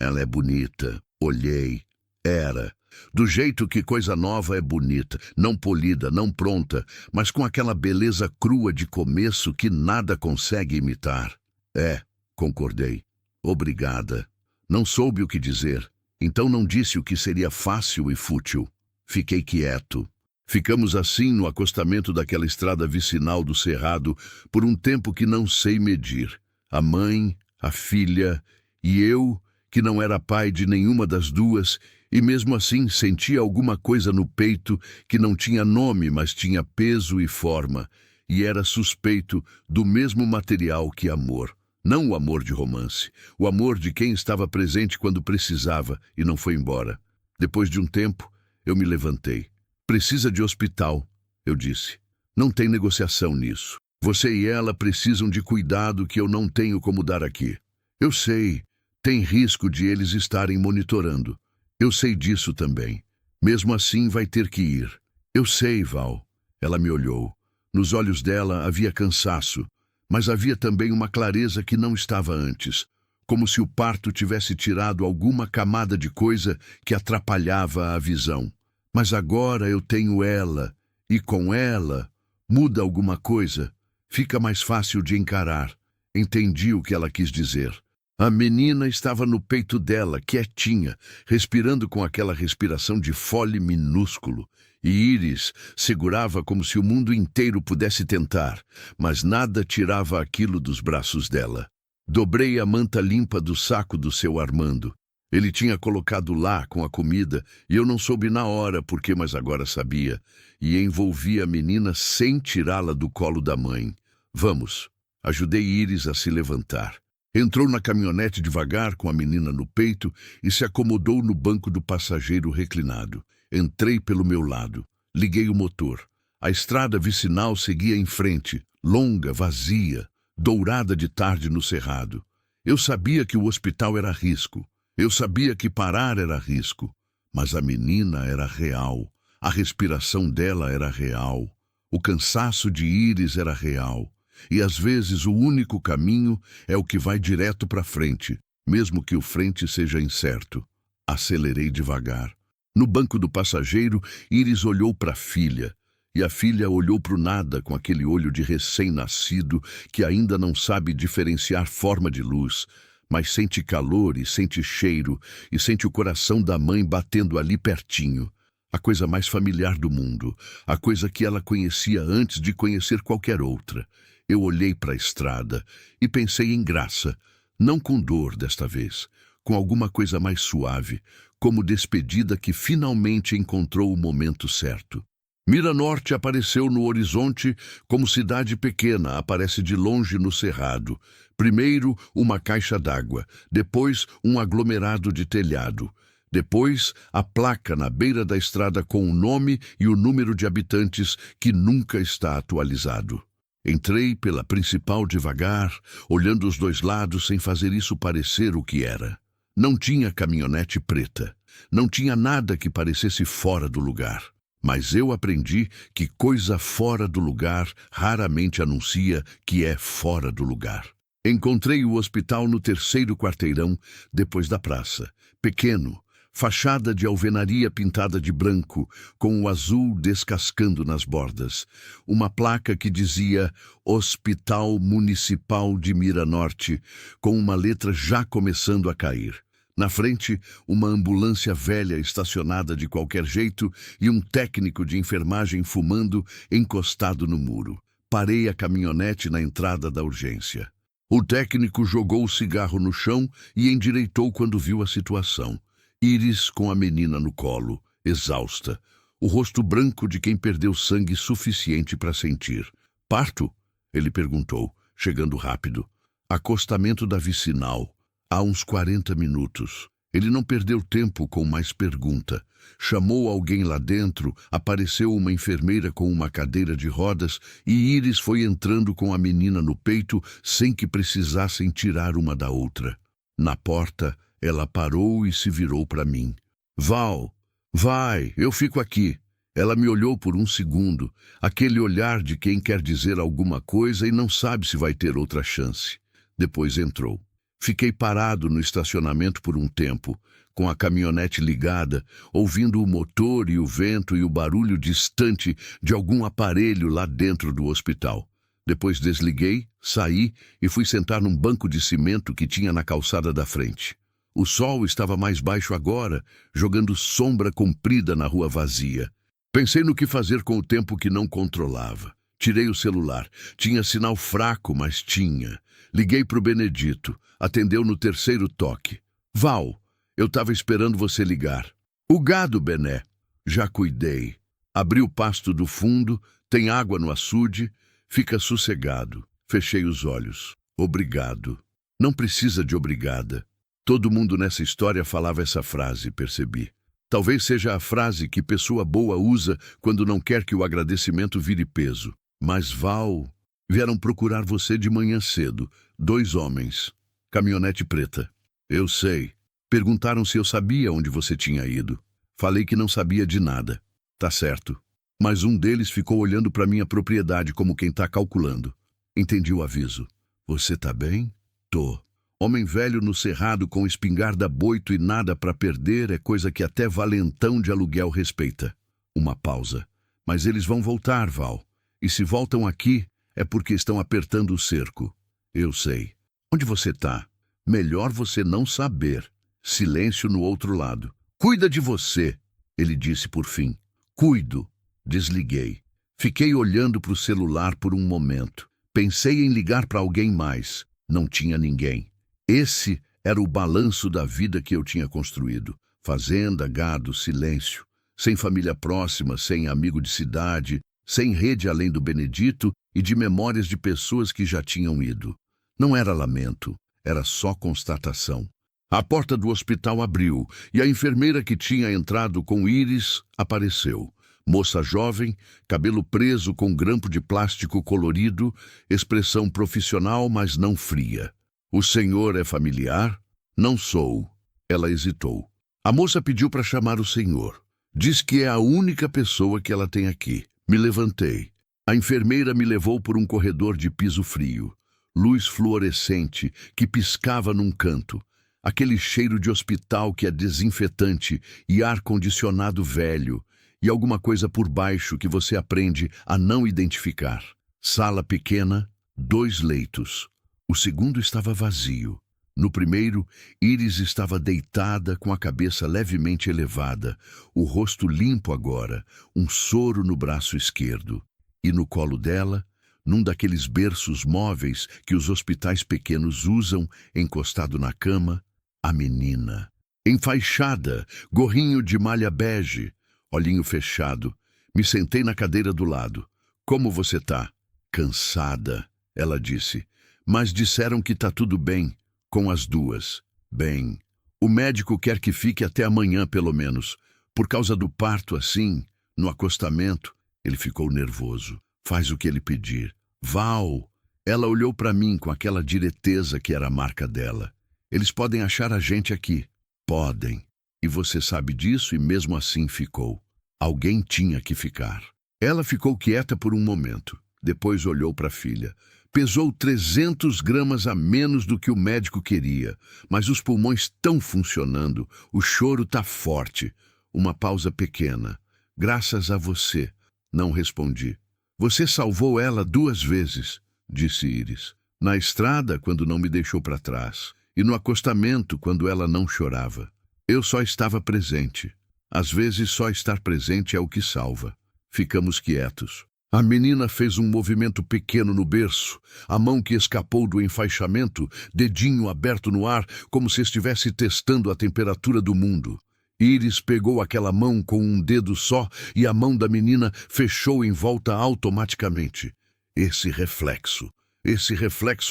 S1: Ela é bonita. Olhei. Era. Do jeito que coisa nova é bonita, não polida, não pronta, mas com aquela beleza crua de começo que nada consegue imitar. É, concordei. Obrigada. Não soube o que dizer, então não disse o que seria fácil e fútil. Fiquei quieto. Ficamos assim no acostamento daquela estrada vicinal do cerrado por um tempo que não sei medir. A mãe, a filha e eu, que não era pai de nenhuma das duas, e mesmo assim sentia alguma coisa no peito que não tinha nome, mas tinha peso e forma, e era suspeito do mesmo material que amor. Não o amor de romance, o amor de quem estava presente quando precisava e não foi embora. Depois de um tempo, eu me levantei. Precisa de hospital, eu disse. Não tem negociação nisso. Você e ela precisam de cuidado que eu não tenho como dar aqui. Eu sei, tem risco de eles estarem monitorando. Eu sei disso também. Mesmo assim, vai ter que ir. Eu sei, Val. Ela me olhou. Nos olhos dela havia cansaço. Mas havia também uma clareza que não estava antes, como se o parto tivesse tirado alguma camada de coisa que atrapalhava a visão. Mas agora eu tenho ela, e com ela muda alguma coisa, fica mais fácil de encarar. Entendi o que ela quis dizer. A menina estava no peito dela, quietinha, respirando com aquela respiração de fole minúsculo. E Íris segurava como se o mundo inteiro pudesse tentar, mas nada tirava aquilo dos braços dela. Dobrei a manta limpa do saco do seu Armando. Ele tinha colocado lá com a comida e eu não soube na hora porque, mas agora sabia. E envolvi a menina sem tirá-la do colo da mãe. Vamos. Ajudei Íris a se levantar. Entrou na caminhonete devagar com a menina no peito e se acomodou no banco do passageiro reclinado. Entrei pelo meu lado. Liguei o motor. A estrada vicinal seguia em frente, longa, vazia, dourada de tarde no cerrado. Eu sabia que o hospital era risco. Eu sabia que parar era risco. Mas a menina era real. A respiração dela era real. O cansaço de Íris era real. E às vezes o único caminho é o que vai direto para frente, mesmo que o frente seja incerto. Acelerei devagar. No banco do passageiro, Íris olhou para a filha. E a filha olhou para o nada com aquele olho de recém-nascido que ainda não sabe diferenciar forma de luz, mas sente calor e sente cheiro e sente o coração da mãe batendo ali pertinho. A coisa mais familiar do mundo, a coisa que ela conhecia antes de conhecer qualquer outra. Eu olhei para a estrada e pensei em graça, não com dor desta vez, com alguma coisa mais suave, como despedida que finalmente encontrou o momento certo. Miranorte apareceu no horizonte como cidade pequena aparece de longe no cerrado. Primeiro, uma caixa d'água, depois um aglomerado de telhado. Depois, a placa na beira da estrada com o nome e o número de habitantes que nunca está atualizado. Entrei pela principal devagar, olhando os dois lados sem fazer isso parecer o que era. Não tinha caminhonete preta. Não tinha nada que parecesse fora do lugar. Mas eu aprendi que coisa fora do lugar raramente anuncia que é fora do lugar. Encontrei o hospital no terceiro quarteirão, depois da praça. Pequeno, fachada de alvenaria pintada de branco, com o azul descascando nas bordas. Uma placa que dizia Hospital Municipal de Miranorte, com uma letra já começando a cair. Na frente, uma ambulância velha estacionada de qualquer jeito e um técnico de enfermagem fumando encostado no muro. Parei a caminhonete na entrada da urgência. O técnico jogou o cigarro no chão e endireitou quando viu a situação. Íris com a menina no colo, exausta, o rosto branco de quem perdeu sangue suficiente para sentir. Parto? Ele perguntou, chegando rápido. Acostamento da vicinal. Há uns 40 minutos. Ele não perdeu tempo com mais pergunta. Chamou alguém lá dentro, apareceu uma enfermeira com uma cadeira de rodas e Íris foi entrando com a menina no peito sem que precisassem tirar uma da outra. Na porta, ela parou e se virou para mim. Val, vai, eu fico aqui. Ela me olhou por um segundo, aquele olhar de quem quer dizer alguma coisa e não sabe se vai ter outra chance. Depois entrou. Fiquei parado no estacionamento por um tempo, com a caminhonete ligada, ouvindo o motor e o vento e o barulho distante de algum aparelho lá dentro do hospital. Depois desliguei, saí e fui sentar num banco de cimento que tinha na calçada da frente. O sol estava mais baixo agora, jogando sombra comprida na rua vazia. Pensei no que fazer com o tempo que não controlava. Tirei o celular. Tinha sinal fraco, mas tinha. Liguei para o Benedito. Atendeu no terceiro toque. Val, eu estava esperando você ligar. O gado, Bené. Já cuidei. Abri o pasto do fundo, tem água no açude. Fica sossegado. Fechei os olhos. Obrigado. Não precisa de obrigada. Todo mundo nessa história falava essa frase, percebi. Talvez seja a frase que pessoa boa usa quando não quer que o agradecimento vire peso. Mas, Val, vieram procurar você de manhã cedo. 2 homens. Caminhonete preta. Eu sei. Perguntaram se eu sabia onde você tinha ido. Falei que não sabia de nada. Tá certo. Mas um deles ficou olhando para minha propriedade como quem tá calculando. Entendi o aviso. Você tá bem? Tô. Homem velho no cerrado com espingarda boito e nada para perder é coisa que até valentão de aluguel respeita. Uma pausa. Mas eles vão voltar, Val. E se voltam aqui, é porque estão apertando o cerco. Eu sei. Onde você tá? Melhor você não saber. Silêncio no outro lado. Cuida de você, ele disse por fim. Cuido. Desliguei. Fiquei olhando para o celular por um momento. Pensei em ligar para alguém mais. Não tinha ninguém. Esse era o balanço da vida que eu tinha construído. Fazenda, gado, silêncio. Sem família próxima, sem amigo de cidade, sem rede além do Benedito e de memórias de pessoas que já tinham ido. Não era lamento, era só constatação. A porta do hospital abriu e a enfermeira que tinha entrado com Iris apareceu. Moça jovem, cabelo preso com grampo de plástico colorido, expressão profissional, mas não fria. O senhor é familiar? Não sou. Ela hesitou. A moça pediu para chamar o senhor. Diz que é a única pessoa que ela tem aqui. Me levantei. A enfermeira me levou por um corredor de piso frio. Luz fluorescente que piscava num canto. Aquele cheiro de hospital que é desinfetante e ar-condicionado velho. E alguma coisa por baixo que você aprende a não identificar. Sala pequena, 2 leitos. O segundo estava vazio. No primeiro, Iris estava deitada com a cabeça levemente elevada, o rosto limpo agora, um soro no braço esquerdo. E no colo dela, num daqueles berços móveis que os hospitais pequenos usam, encostado na cama, a menina. Enfaixada, gorrinho de malha bege, olhinho fechado. Me sentei na cadeira do lado. Como você tá? Cansada, ela disse. Mas disseram que tá tudo bem, com as duas. Bem, o médico quer que fique até amanhã, pelo menos. Por causa do parto, assim, no acostamento. Ele ficou nervoso. Faz o que ele pedir. Val! Ela olhou para mim com aquela direteza que era a marca dela. Eles podem achar a gente aqui. Podem. E você sabe disso e mesmo assim ficou. Alguém tinha que ficar. Ela ficou quieta por um momento. Depois olhou para a filha. Pesou 300 gramas a menos do que o médico queria. Mas os pulmões estão funcionando. O choro está forte. Uma pausa pequena. Graças a você. Não respondi. Você salvou ela 2 vezes, disse Iris. Na estrada, quando não me deixou para trás. E no acostamento, quando ela não chorava. Eu só estava presente. Às vezes, só estar presente é o que salva. Ficamos quietos. A menina fez um movimento pequeno no berço, a mão que escapou do enfaixamento, dedinho aberto no ar, como se estivesse testando a temperatura do mundo. Iris pegou aquela mão com um dedo só e a mão da menina fechou em volta automaticamente. Esse reflexo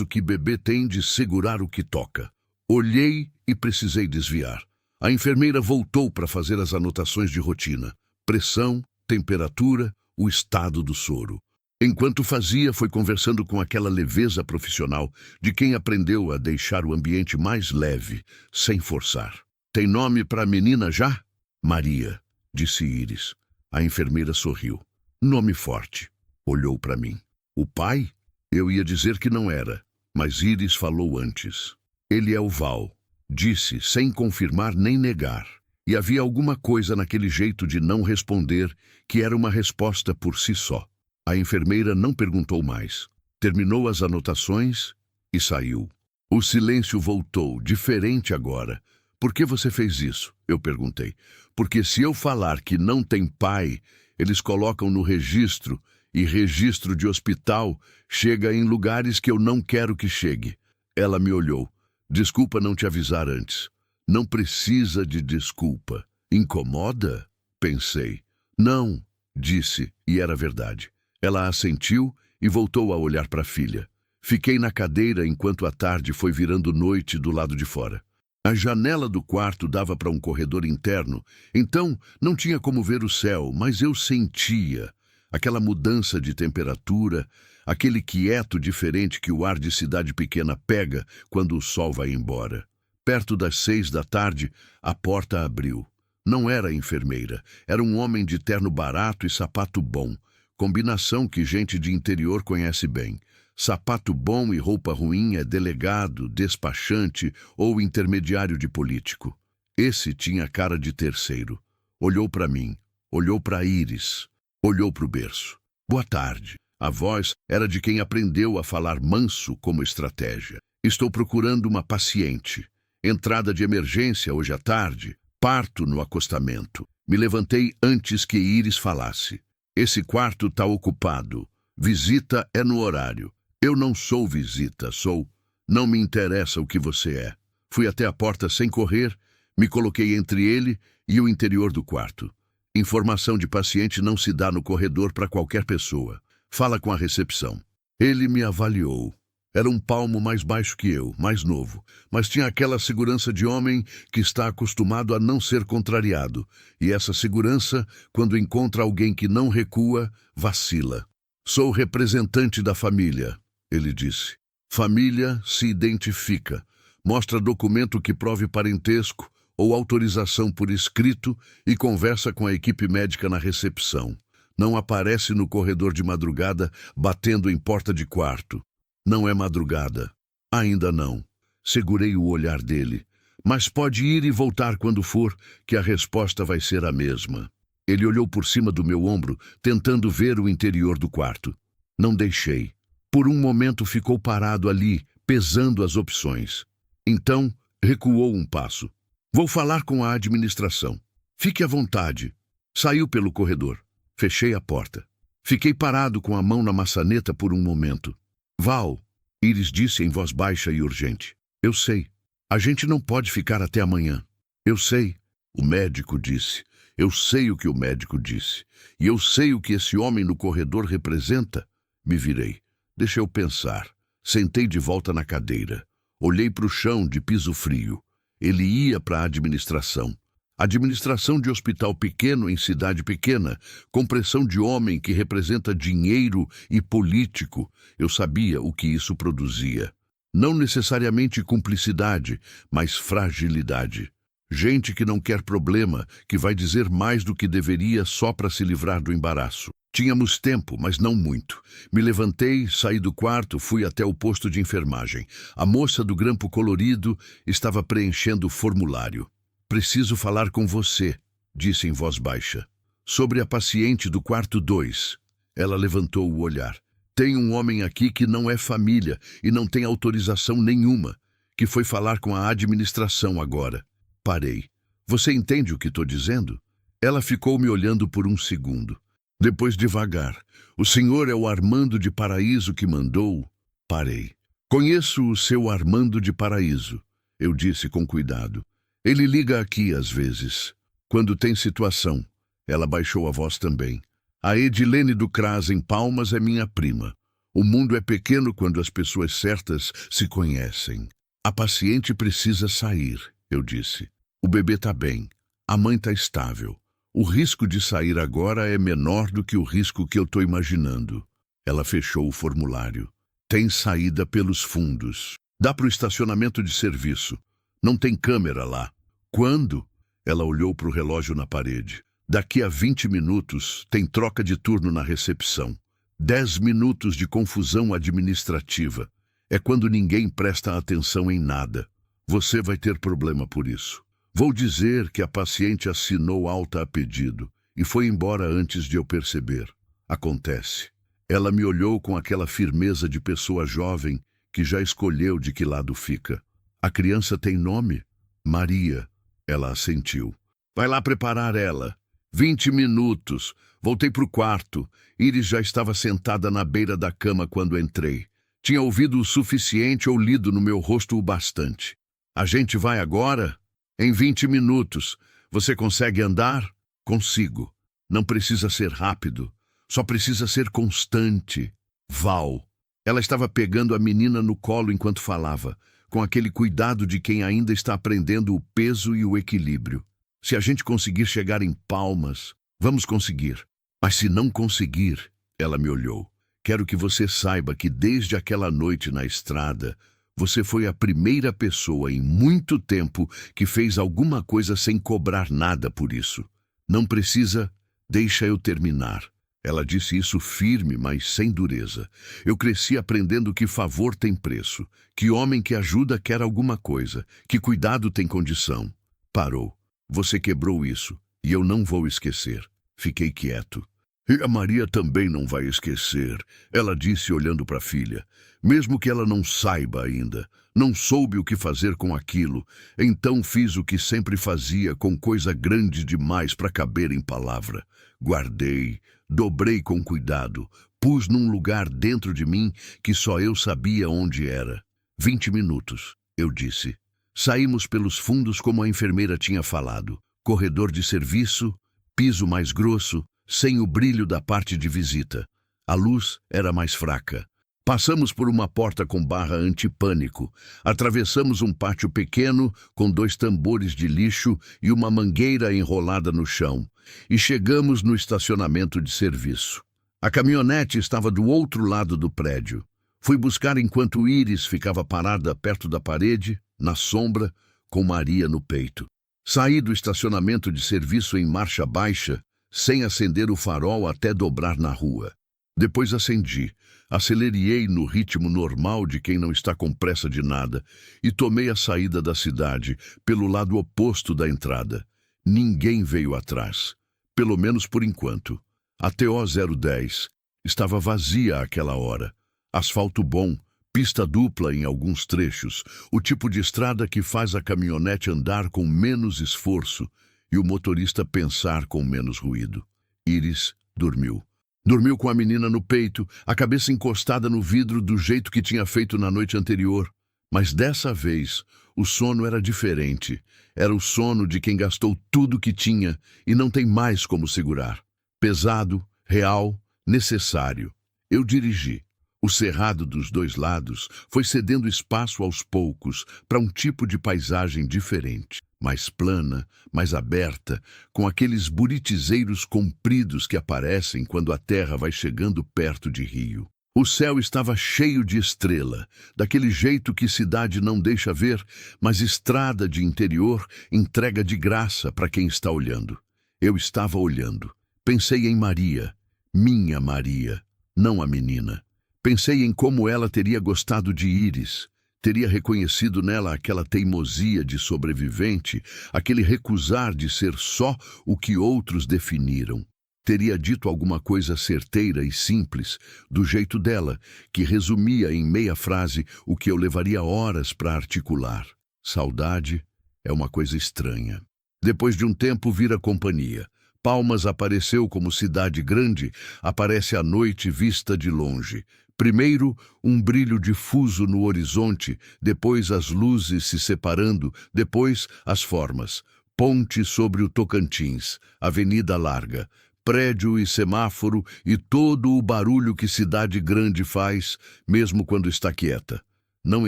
S1: que bebê tem de segurar o que toca. Olhei e precisei desviar. A enfermeira voltou para fazer as anotações de rotina. Pressão, temperatura, o estado do soro. Enquanto fazia, foi conversando com aquela leveza profissional de quem aprendeu a deixar o ambiente mais leve, sem forçar. Tem nome para a menina já? Maria, disse Iris. A enfermeira sorriu. Nome forte. Olhou para mim. O pai? Eu ia dizer que não era, mas Iris falou antes. Ele é o Val, disse, sem confirmar nem negar. E havia alguma coisa naquele jeito de não responder que era uma resposta por si só. A enfermeira não perguntou mais. Terminou as anotações e saiu. O silêncio voltou, diferente agora. Por que você fez isso? Eu perguntei. Porque se eu falar que não tem pai, eles colocam no registro, e registro de hospital chega em lugares que eu não quero que chegue. Ela me olhou. Desculpa não te avisar antes. Não precisa de desculpa. Incomoda? Pensei. Não, disse, e era verdade. Ela assentiu e voltou a olhar para a filha. Fiquei na cadeira enquanto a tarde foi virando noite do lado de fora. A janela do quarto dava para um corredor interno, então não tinha como ver o céu, mas eu sentia aquela mudança de temperatura, aquele quieto diferente que o ar de cidade pequena pega quando o sol vai embora. Perto das 6 da tarde, a porta abriu. Não era a enfermeira, era um homem de terno barato e sapato bom, combinação que gente de interior conhece bem. Sapato bom e roupa ruim é delegado, despachante ou intermediário de político. Esse tinha cara de terceiro. Olhou para mim, olhou para Iris, olhou para o berço. Boa tarde. A voz era de quem aprendeu a falar manso como estratégia. Estou procurando uma paciente. Entrada de emergência hoje à tarde. Parto no acostamento. Me levantei antes que Iris falasse. Esse quarto está ocupado. Visita é no horário. Eu não sou visita, sou... Não me interessa o que você é. Fui até a porta sem correr, me coloquei entre ele e o interior do quarto. Informação de paciente não se dá no corredor para qualquer pessoa. Fala com a recepção. Ele me avaliou. Era um palmo mais baixo que eu, mais novo, mas tinha aquela segurança de homem que está acostumado a não ser contrariado. E essa segurança, quando encontra alguém que não recua, vacila. Sou representante da família, ele disse. Família se identifica. Mostra documento que prove parentesco ou autorização por escrito e conversa com a equipe médica na recepção. Não aparece no corredor de madrugada batendo em porta de quarto. Não é madrugada. Ainda não. Segurei o olhar dele. Mas pode ir e voltar quando for, que a resposta vai ser a mesma. Ele olhou por cima do meu ombro, tentando ver o interior do quarto. Não deixei. Por um momento ficou parado ali, pesando as opções. Então, recuou um passo. Vou falar com a administração. Fique à vontade. Saiu pelo corredor. Fechei a porta. Fiquei parado com a mão na maçaneta por um momento. Val, Iris disse em voz baixa e urgente. Eu sei. A gente não pode ficar até amanhã. Eu sei. O médico disse. Eu sei o que o médico disse. E eu sei o que esse homem no corredor representa. Me virei. Deixa eu pensar. Sentei de volta na cadeira. Olhei para o chão de piso frio. Ele ia para a administração. Administração de hospital pequeno em cidade pequena, com pressão de homem que representa dinheiro e político. Eu sabia o que isso produzia. Não necessariamente cumplicidade, mas fragilidade. Gente que não quer problema, que vai dizer mais do que deveria só para se livrar do embaraço. Tínhamos tempo, mas não muito. Me levantei, saí do quarto, fui até o posto de enfermagem. A moça do grampo colorido estava preenchendo o formulário. Preciso falar com você, disse em voz baixa. Sobre a paciente do quarto 2. Ela levantou o olhar. Tem um homem aqui que não é família e não tem autorização nenhuma, que foi falar com a administração agora. Parei. Você entende o que estou dizendo? Ela ficou me olhando por um segundo. Depois, devagar. O senhor é o Armando de Paraíso que mandou? Parei. Conheço o seu Armando de Paraíso, eu disse com cuidado. Ele liga aqui às vezes. Quando tem situação. Ela baixou a voz também. A Edilene do CRAS em Palmas é minha prima. O mundo é pequeno quando as pessoas certas se conhecem. A paciente precisa sair, eu disse. O bebê está bem. A mãe está estável. O risco de sair agora é menor do que o risco que eu estou imaginando. Ela fechou o formulário. Tem saída pelos fundos. Dá para o estacionamento de serviço. Não tem câmera lá. Quando? Ela olhou para o relógio na parede. Daqui a 20 minutos tem troca de turno na recepção. 10 minutos de confusão administrativa. É quando ninguém presta atenção em nada. Você vai ter problema por isso. Vou dizer que a paciente assinou alta a pedido e foi embora antes de eu perceber. Acontece. Ela me olhou com aquela firmeza de pessoa jovem que já escolheu de que lado fica. A criança tem nome? Maria. Ela assentiu. Vai lá preparar ela. 20 minutos. Voltei para o quarto. Iris já estava sentada na beira da cama quando entrei. Tinha ouvido o suficiente ou lido no meu rosto o bastante. A gente vai agora? Em 20 minutos. Você consegue andar? Consigo. Não precisa ser rápido. Só precisa ser constante. Val. Ela estava pegando a menina no colo enquanto falava, com aquele cuidado de quem ainda está aprendendo o peso e o equilíbrio. Se a gente conseguir chegar em Palmas, vamos conseguir. Mas se não conseguir, ela me olhou. Quero que você saiba que desde aquela noite na estrada, você foi a primeira pessoa em muito tempo que fez alguma coisa sem cobrar nada por isso. Não precisa, deixa eu terminar. Ela disse isso firme, mas sem dureza. Eu cresci aprendendo que favor tem preço, que homem que ajuda quer alguma coisa, que cuidado tem condição. Parou. Você quebrou isso, e eu não vou esquecer. Fiquei quieto. E a Maria também não vai esquecer, ela disse olhando para a filha. Mesmo que ela não saiba ainda, Não soube o que fazer com aquilo, então fiz o que sempre fazia com coisa grande demais para caber em palavra. Guardei, dobrei com cuidado, pus num lugar dentro de mim que só eu sabia onde era. 20 minutos, eu disse. Saímos pelos fundos como a enfermeira tinha falado. Corredor de serviço, piso mais grosso, sem o brilho da parte de visita. A luz era mais fraca. Passamos por uma porta com barra antipânico, atravessamos um pátio pequeno com 2 tambores de lixo e uma mangueira enrolada no chão, e chegamos no estacionamento de serviço. A caminhonete estava do outro lado do prédio. Fui buscar enquanto Iris ficava parada perto da parede, na sombra, com Maria no peito. Saí do estacionamento de serviço em marcha baixa, sem acender o farol até dobrar na rua. Depois acendi. Acelerei no ritmo normal de quem não está com pressa de nada e tomei a saída da cidade pelo lado oposto da entrada. Ninguém veio atrás, pelo menos por enquanto. A TO 010 estava vazia àquela hora. Asfalto bom, pista dupla em alguns trechos, o tipo de estrada que faz a caminhonete andar com menos esforço e o motorista pensar com menos ruído. Iris dormiu. Dormiu com a menina no peito, a cabeça encostada no vidro do jeito que tinha feito na noite anterior. Mas dessa vez, o sono era diferente. Era o sono de quem gastou tudo que tinha e não tem mais como segurar. Pesado, real, necessário. Eu dirigi. O cerrado dos 2 lados foi cedendo espaço aos poucos para um tipo de paisagem diferente, mais plana, mais aberta, com aqueles buritizeiros compridos que aparecem quando a terra vai chegando perto de rio. O céu estava cheio de estrela, daquele jeito que cidade não deixa ver, mas estrada de interior entrega de graça para quem está olhando. Eu estava olhando. Pensei em Maria, minha Maria, não a menina. Pensei em como ela teria gostado de Iris, teria reconhecido nela aquela teimosia de sobrevivente, aquele recusar de ser só o que outros definiram. Teria dito alguma coisa certeira e simples, do jeito dela, que resumia em meia frase o que eu levaria horas para articular. Saudade é uma coisa estranha. Depois de um tempo vira companhia. Palmas apareceu como cidade grande, aparece à noite vista de longe. Primeiro, um brilho difuso no horizonte, depois as luzes se separando, depois as formas. Ponte sobre o Tocantins, avenida larga, prédio e semáforo e todo o barulho que cidade grande faz, mesmo quando está quieta. Não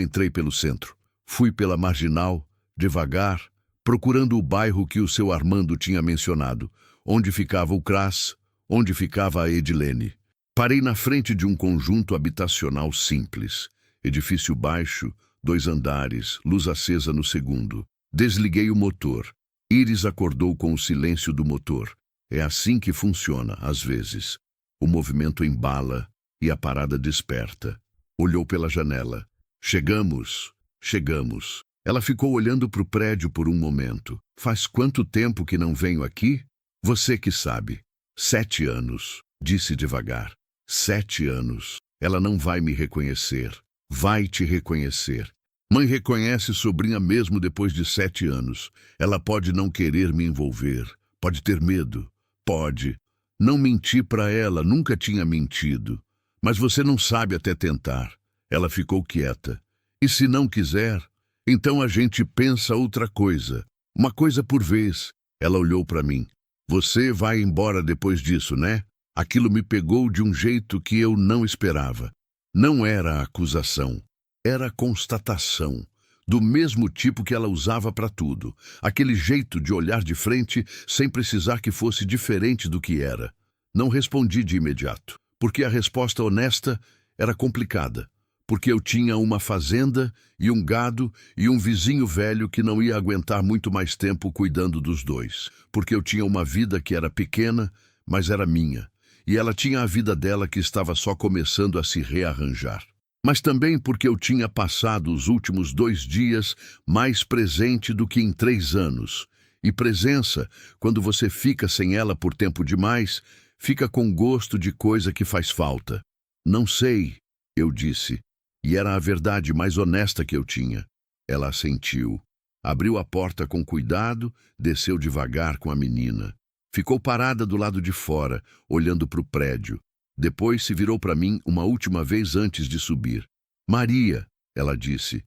S1: entrei pelo centro. Fui pela marginal, devagar, procurando o bairro que o seu Armando tinha mencionado, onde ficava o CRAS, onde ficava a Edilene. Parei na frente de um conjunto habitacional simples. Edifício baixo, 2 andares, luz acesa no segundo. Desliguei o motor. Iris acordou com o silêncio do motor. É assim que funciona, às vezes. O movimento embala e a parada desperta. Olhou pela janela. Chegamos, chegamos. Ela ficou olhando para o prédio por um momento. Faz quanto tempo que não venho aqui? Você que sabe. 7 anos, disse devagar. 7 anos. Ela não vai me reconhecer. Vai te reconhecer. Mãe reconhece sobrinha mesmo depois de 7 anos. Ela pode não querer me envolver. Pode ter medo. Pode. Não menti para ela, nunca tinha mentido. Mas você não sabe até tentar. Ela ficou quieta. E se não quiser, então a gente pensa outra coisa. Uma coisa por vez. Ela olhou para mim. Você vai embora depois disso, né? Aquilo me pegou de um jeito que eu não esperava. Não era acusação, era constatação, do mesmo tipo que ela usava para tudo. Aquele jeito de olhar de frente sem precisar que fosse diferente do que era. Não respondi de imediato, porque a resposta honesta era complicada. Porque eu tinha uma fazenda e um gado e um vizinho velho que não ia aguentar muito mais tempo cuidando dos 2. Porque eu tinha uma vida que era pequena, mas era minha. E ela tinha a vida dela que estava só começando a se rearranjar. Mas também porque eu tinha passado os últimos 2 dias mais presente do que em 3 anos. E presença, quando você fica sem ela por tempo demais, fica com gosto de coisa que faz falta. Não sei, eu disse. E era a verdade mais honesta que eu tinha. Ela assentiu. Abriu a porta com cuidado, desceu devagar com a menina. Ficou parada do lado de fora, olhando para o prédio. Depois se virou para mim uma última vez antes de subir. Maria, ela disse.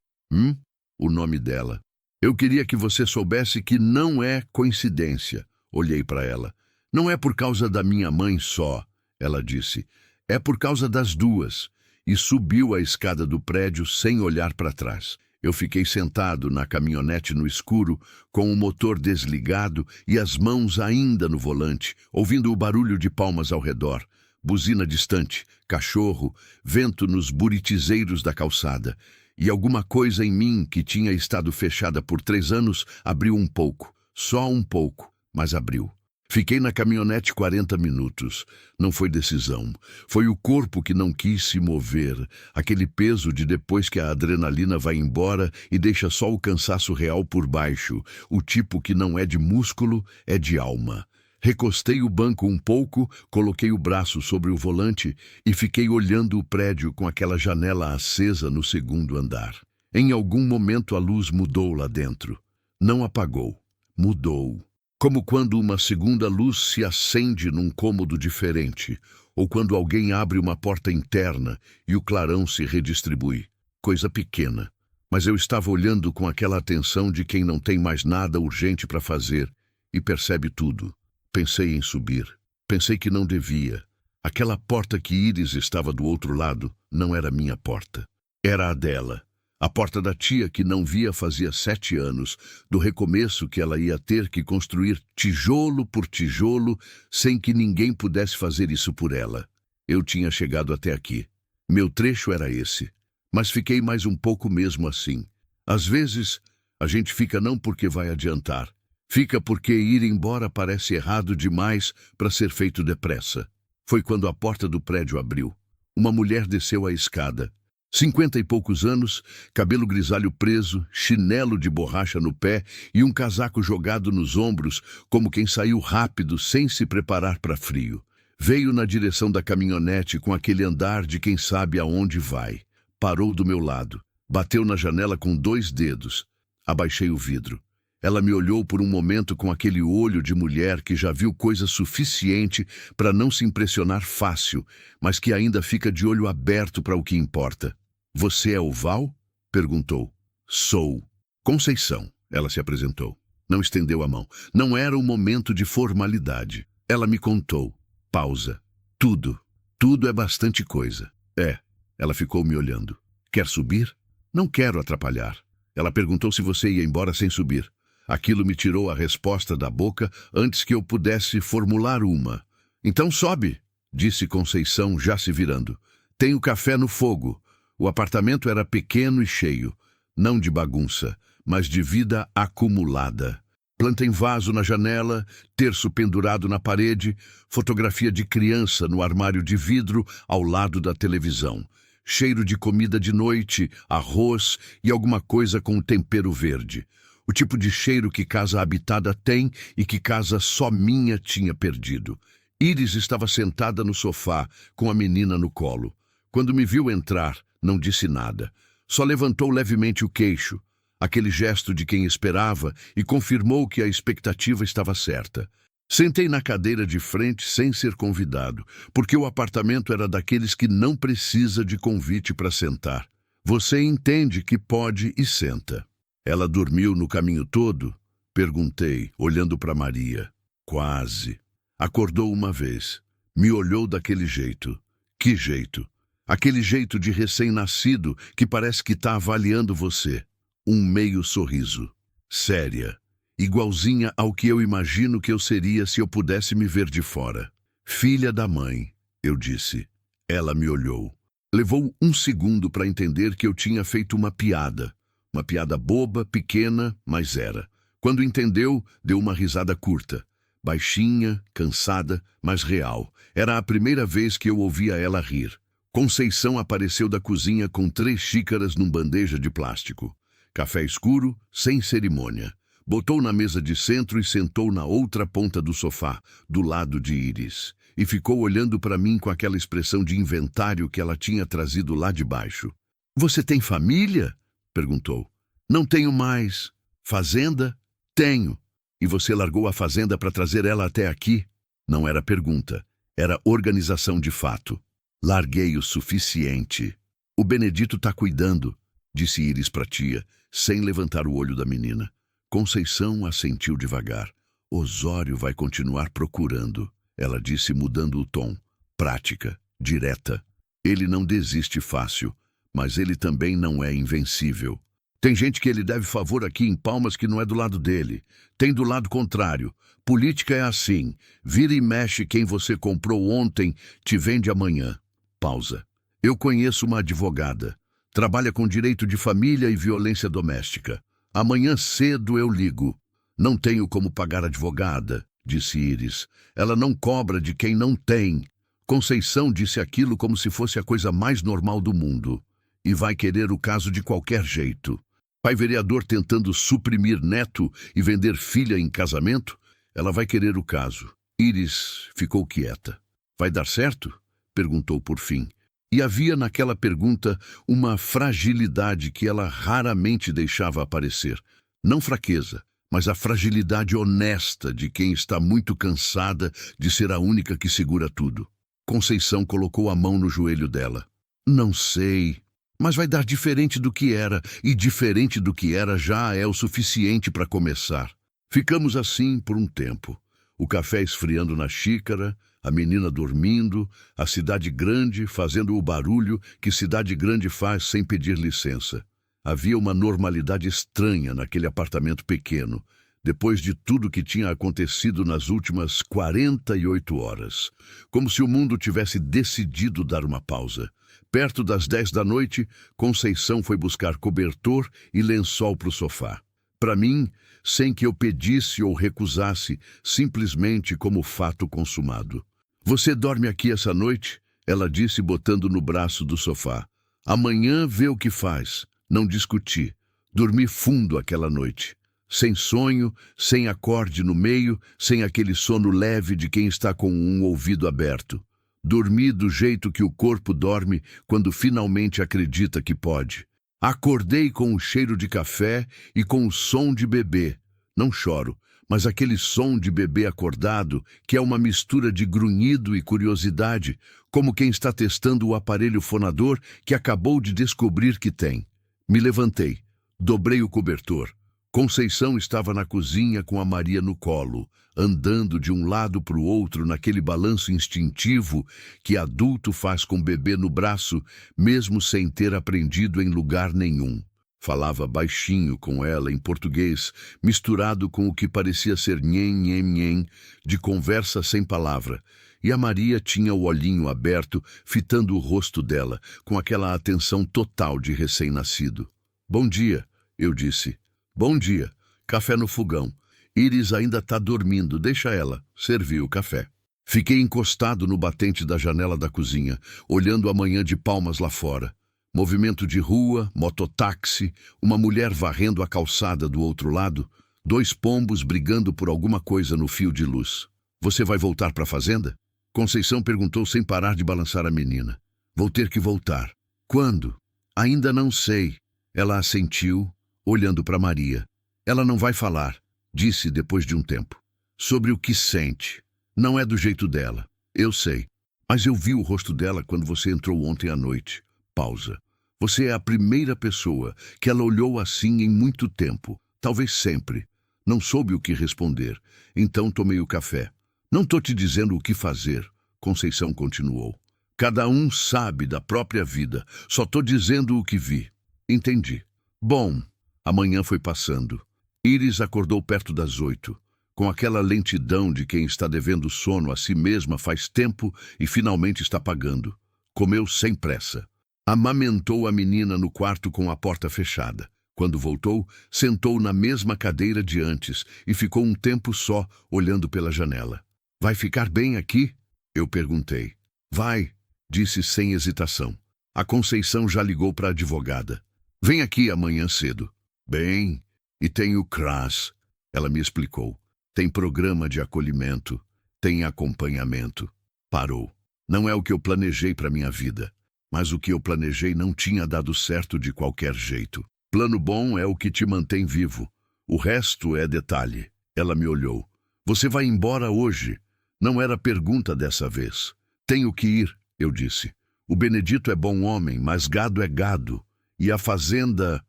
S1: O nome dela. Eu queria que você soubesse que não é coincidência. Olhei para ela. Não é por causa da minha mãe só, ela disse. É por causa das duas. E subiu a escada do prédio sem olhar para trás. Eu fiquei sentado na caminhonete no escuro, com o motor desligado e as mãos ainda no volante, ouvindo o barulho de palmas ao redor. Buzina distante, cachorro, vento nos buritizeiros da calçada. E alguma coisa em mim, que tinha estado fechada por 3 anos, abriu um pouco. Só um pouco, mas abriu. Fiquei na caminhonete 40 minutos. Não foi decisão. Foi o corpo que não quis se mover. Aquele peso de depois que a adrenalina vai embora e deixa só o cansaço real por baixo. O tipo que não é de músculo, é de alma. Recostei o banco um pouco, coloquei o braço sobre o volante e fiquei olhando o prédio com aquela janela acesa no 2º andar. Em algum momento a luz mudou lá dentro. Não apagou. Mudou. Como quando uma segunda luz se acende num cômodo diferente, ou quando alguém abre uma porta interna e o clarão se redistribui. Coisa pequena. Mas eu estava olhando com aquela atenção de quem não tem mais nada urgente para fazer e percebe tudo. Pensei em subir. Pensei que não devia. Aquela porta que Iris estava do outro lado não era minha porta. Era a dela. A porta da tia que não via fazia 7 anos, do recomeço que ela ia ter que construir tijolo por tijolo, sem que ninguém pudesse fazer isso por ela. Eu tinha chegado até aqui. Meu trecho era esse. Mas fiquei mais um pouco mesmo assim. Às vezes, a gente fica não porque vai adiantar. Fica porque ir embora parece errado demais para ser feito depressa. Foi quando a porta do prédio abriu. Uma mulher desceu a escada. 50 e poucos anos, cabelo grisalho preso, chinelo de borracha no pé e um casaco jogado nos ombros, como quem saiu rápido sem se preparar para frio. Veio na direção da caminhonete com aquele andar de quem sabe aonde vai. Parou do meu lado. Bateu na janela com 2 dedos. Abaixei o vidro. Ela me olhou por um momento com aquele olho de mulher que já viu coisa suficiente para não se impressionar fácil, mas que ainda fica de olho aberto para o que importa. Você é o Val? Perguntou. Sou. Conceição, ela se apresentou. Não estendeu a mão. Não era um momento de formalidade. Ela me contou. Pausa. Tudo. Tudo é bastante coisa. É. Ela ficou me olhando. Quer subir? Não quero atrapalhar. Ela perguntou se você ia embora sem subir. Aquilo me tirou a resposta da boca antes que eu pudesse formular uma. Então sobe, disse Conceição, já se virando. Tenho café no fogo. O apartamento era pequeno e cheio. Não de bagunça, mas de vida acumulada. Planta em vaso na janela, terço pendurado na parede, fotografia de criança no armário de vidro ao lado da televisão. Cheiro de comida de noite, arroz e alguma coisa com tempero verde. O tipo de cheiro que casa habitada tem e que casa só minha tinha perdido. Iris estava sentada no sofá, com a menina no colo. Quando me viu entrar, não disse nada. Só levantou levemente o queixo, aquele gesto de quem esperava, e confirmou que a expectativa estava certa. Sentei na cadeira de frente sem ser convidado, porque o apartamento era daqueles que não precisa de convite para sentar. Você entende que pode e senta. Ela dormiu no caminho todo? Perguntei, olhando para Maria. Quase. Acordou uma vez. Me olhou daquele jeito. Que jeito? Aquele jeito de recém-nascido que parece que está avaliando você. Um meio sorriso. Séria. Igualzinha ao que eu imagino que eu seria se eu pudesse me ver de fora. Filha da mãe, eu disse. Ela me olhou. Levou 1 segundo para entender que eu tinha feito uma piada. Uma piada boba, pequena, mas era. Quando entendeu, deu uma risada curta. Baixinha, cansada, mas real. Era a primeira vez que eu ouvia ela rir. Conceição apareceu da cozinha com 3 xícaras num bandeja de plástico. Café escuro, sem cerimônia. Botou na mesa de centro e sentou na outra ponta do sofá, do lado de Iris. E ficou olhando para mim com aquela expressão de inventário que ela tinha trazido lá de baixo. Você tem família? Perguntou. Não tenho mais. Fazenda? Tenho. E você largou a fazenda para trazer ela até aqui? Não era pergunta, era organização de fato. Larguei o suficiente. O Benedito tá cuidando, disse Íris para a tia, sem levantar o olho da menina. Conceição assentiu devagar. Osório vai continuar procurando, ela disse mudando o tom. Prática, direta. Ele não desiste fácil, mas ele também não é invencível. Tem gente que ele deve favor aqui em Palmas que não é do lado dele. Tem do lado contrário. Política é assim. Vira e mexe quem você comprou ontem, te vende amanhã. Pausa. Eu conheço uma advogada. Trabalha com direito de família e violência doméstica. Amanhã cedo eu ligo. Não tenho como pagar advogada, disse Íris. Ela não cobra de quem não tem. Conceição disse aquilo como se fosse a coisa mais normal do mundo. E vai querer o caso de qualquer jeito. Pai vereador tentando suprimir neto e vender filha em casamento? Ela vai querer o caso. Íris ficou quieta. Vai dar certo? Perguntou por fim. E havia naquela pergunta uma fragilidade que ela raramente deixava aparecer. Não fraqueza, mas a fragilidade honesta de quem está muito cansada de ser a única que segura tudo. Conceição colocou a mão no joelho dela. Não sei, mas vai dar diferente do que era, e diferente do que era já é o suficiente para começar. Ficamos assim por um tempo. O café esfriando na xícara, a menina dormindo, a cidade grande fazendo o barulho que cidade grande faz sem pedir licença. Havia uma normalidade estranha naquele apartamento pequeno, depois de tudo que tinha acontecido nas últimas 48 horas. Como se o mundo tivesse decidido dar uma pausa. Perto das 10 da noite, Conceição foi buscar cobertor e lençol para o sofá. Para mim, sem que eu pedisse ou recusasse, simplesmente como fato consumado. Você dorme aqui essa noite? Ela disse botando no braço do sofá. Amanhã vê o que faz. Não discuti. Dormi fundo aquela noite. Sem sonho, sem acorde no meio, sem aquele sono leve de quem está com um ouvido aberto. Dormi do jeito que o corpo dorme quando finalmente acredita que pode. Acordei com o cheiro de café e com o som de bebê. Não choro, mas aquele som de bebê acordado, que é uma mistura de grunhido e curiosidade, como quem está testando o aparelho fonador que acabou de descobrir que tem. Me levantei, dobrei o cobertor. Conceição estava na cozinha com a Maria no colo, andando de um lado para o outro naquele balanço instintivo que adulto faz com o bebê no braço, mesmo sem ter aprendido em lugar nenhum. Falava baixinho com ela em português, misturado com o que parecia ser nhen, nhen, nhen, de conversa sem palavra. E a Maria tinha o olhinho aberto, fitando o rosto dela, com aquela atenção total de recém-nascido. Bom dia, eu disse. Bom dia. Café no fogão. Íris ainda está dormindo, deixa ela. Servi o café. Fiquei encostado no batente da janela da cozinha, olhando a manhã de Palmas lá fora. Movimento de rua, mototáxi, uma mulher varrendo a calçada do outro lado, 2 pombos brigando por alguma coisa no fio de luz. Você vai voltar para a fazenda? Conceição perguntou sem parar de balançar a menina. Vou ter que voltar. Quando? Ainda não sei. Ela assentiu, olhando para Maria. Ela não vai falar, disse depois de um tempo. Sobre o que sente. Não é do jeito dela. Eu sei. Mas eu vi o rosto dela quando você entrou ontem à noite. Pausa. Você é a primeira pessoa que ela olhou assim em muito tempo. Talvez sempre. Não soube o que responder. Então tomei o café. Não estou te dizendo o que fazer, Conceição continuou. Cada um sabe da própria vida. Só estou dizendo o que vi. Entendi. Bom. A manhã foi passando. Íris acordou perto das 8, com aquela lentidão de quem está devendo sono a si mesma faz tempo e finalmente está pagando. Comeu sem pressa. Amamentou a menina no quarto com a porta fechada. Quando voltou, sentou na mesma cadeira de antes e ficou um tempo só, olhando pela janela. Vai ficar bem aqui? Eu perguntei. Vai, disse sem hesitação. A Conceição já ligou para a advogada. Vem aqui amanhã cedo. Bem, e tem o CRAS, ela me explicou. Tem programa de acolhimento, tem acompanhamento. Parou. Não é o que eu planejei para minha vida. Mas o que eu planejei não tinha dado certo de qualquer jeito. Plano bom é o que te mantém vivo. O resto é detalhe. Ela me olhou. Você vai embora hoje? Não era pergunta dessa vez. Tenho que ir, eu disse. O Benedito é bom homem, mas gado é gado. E a fazenda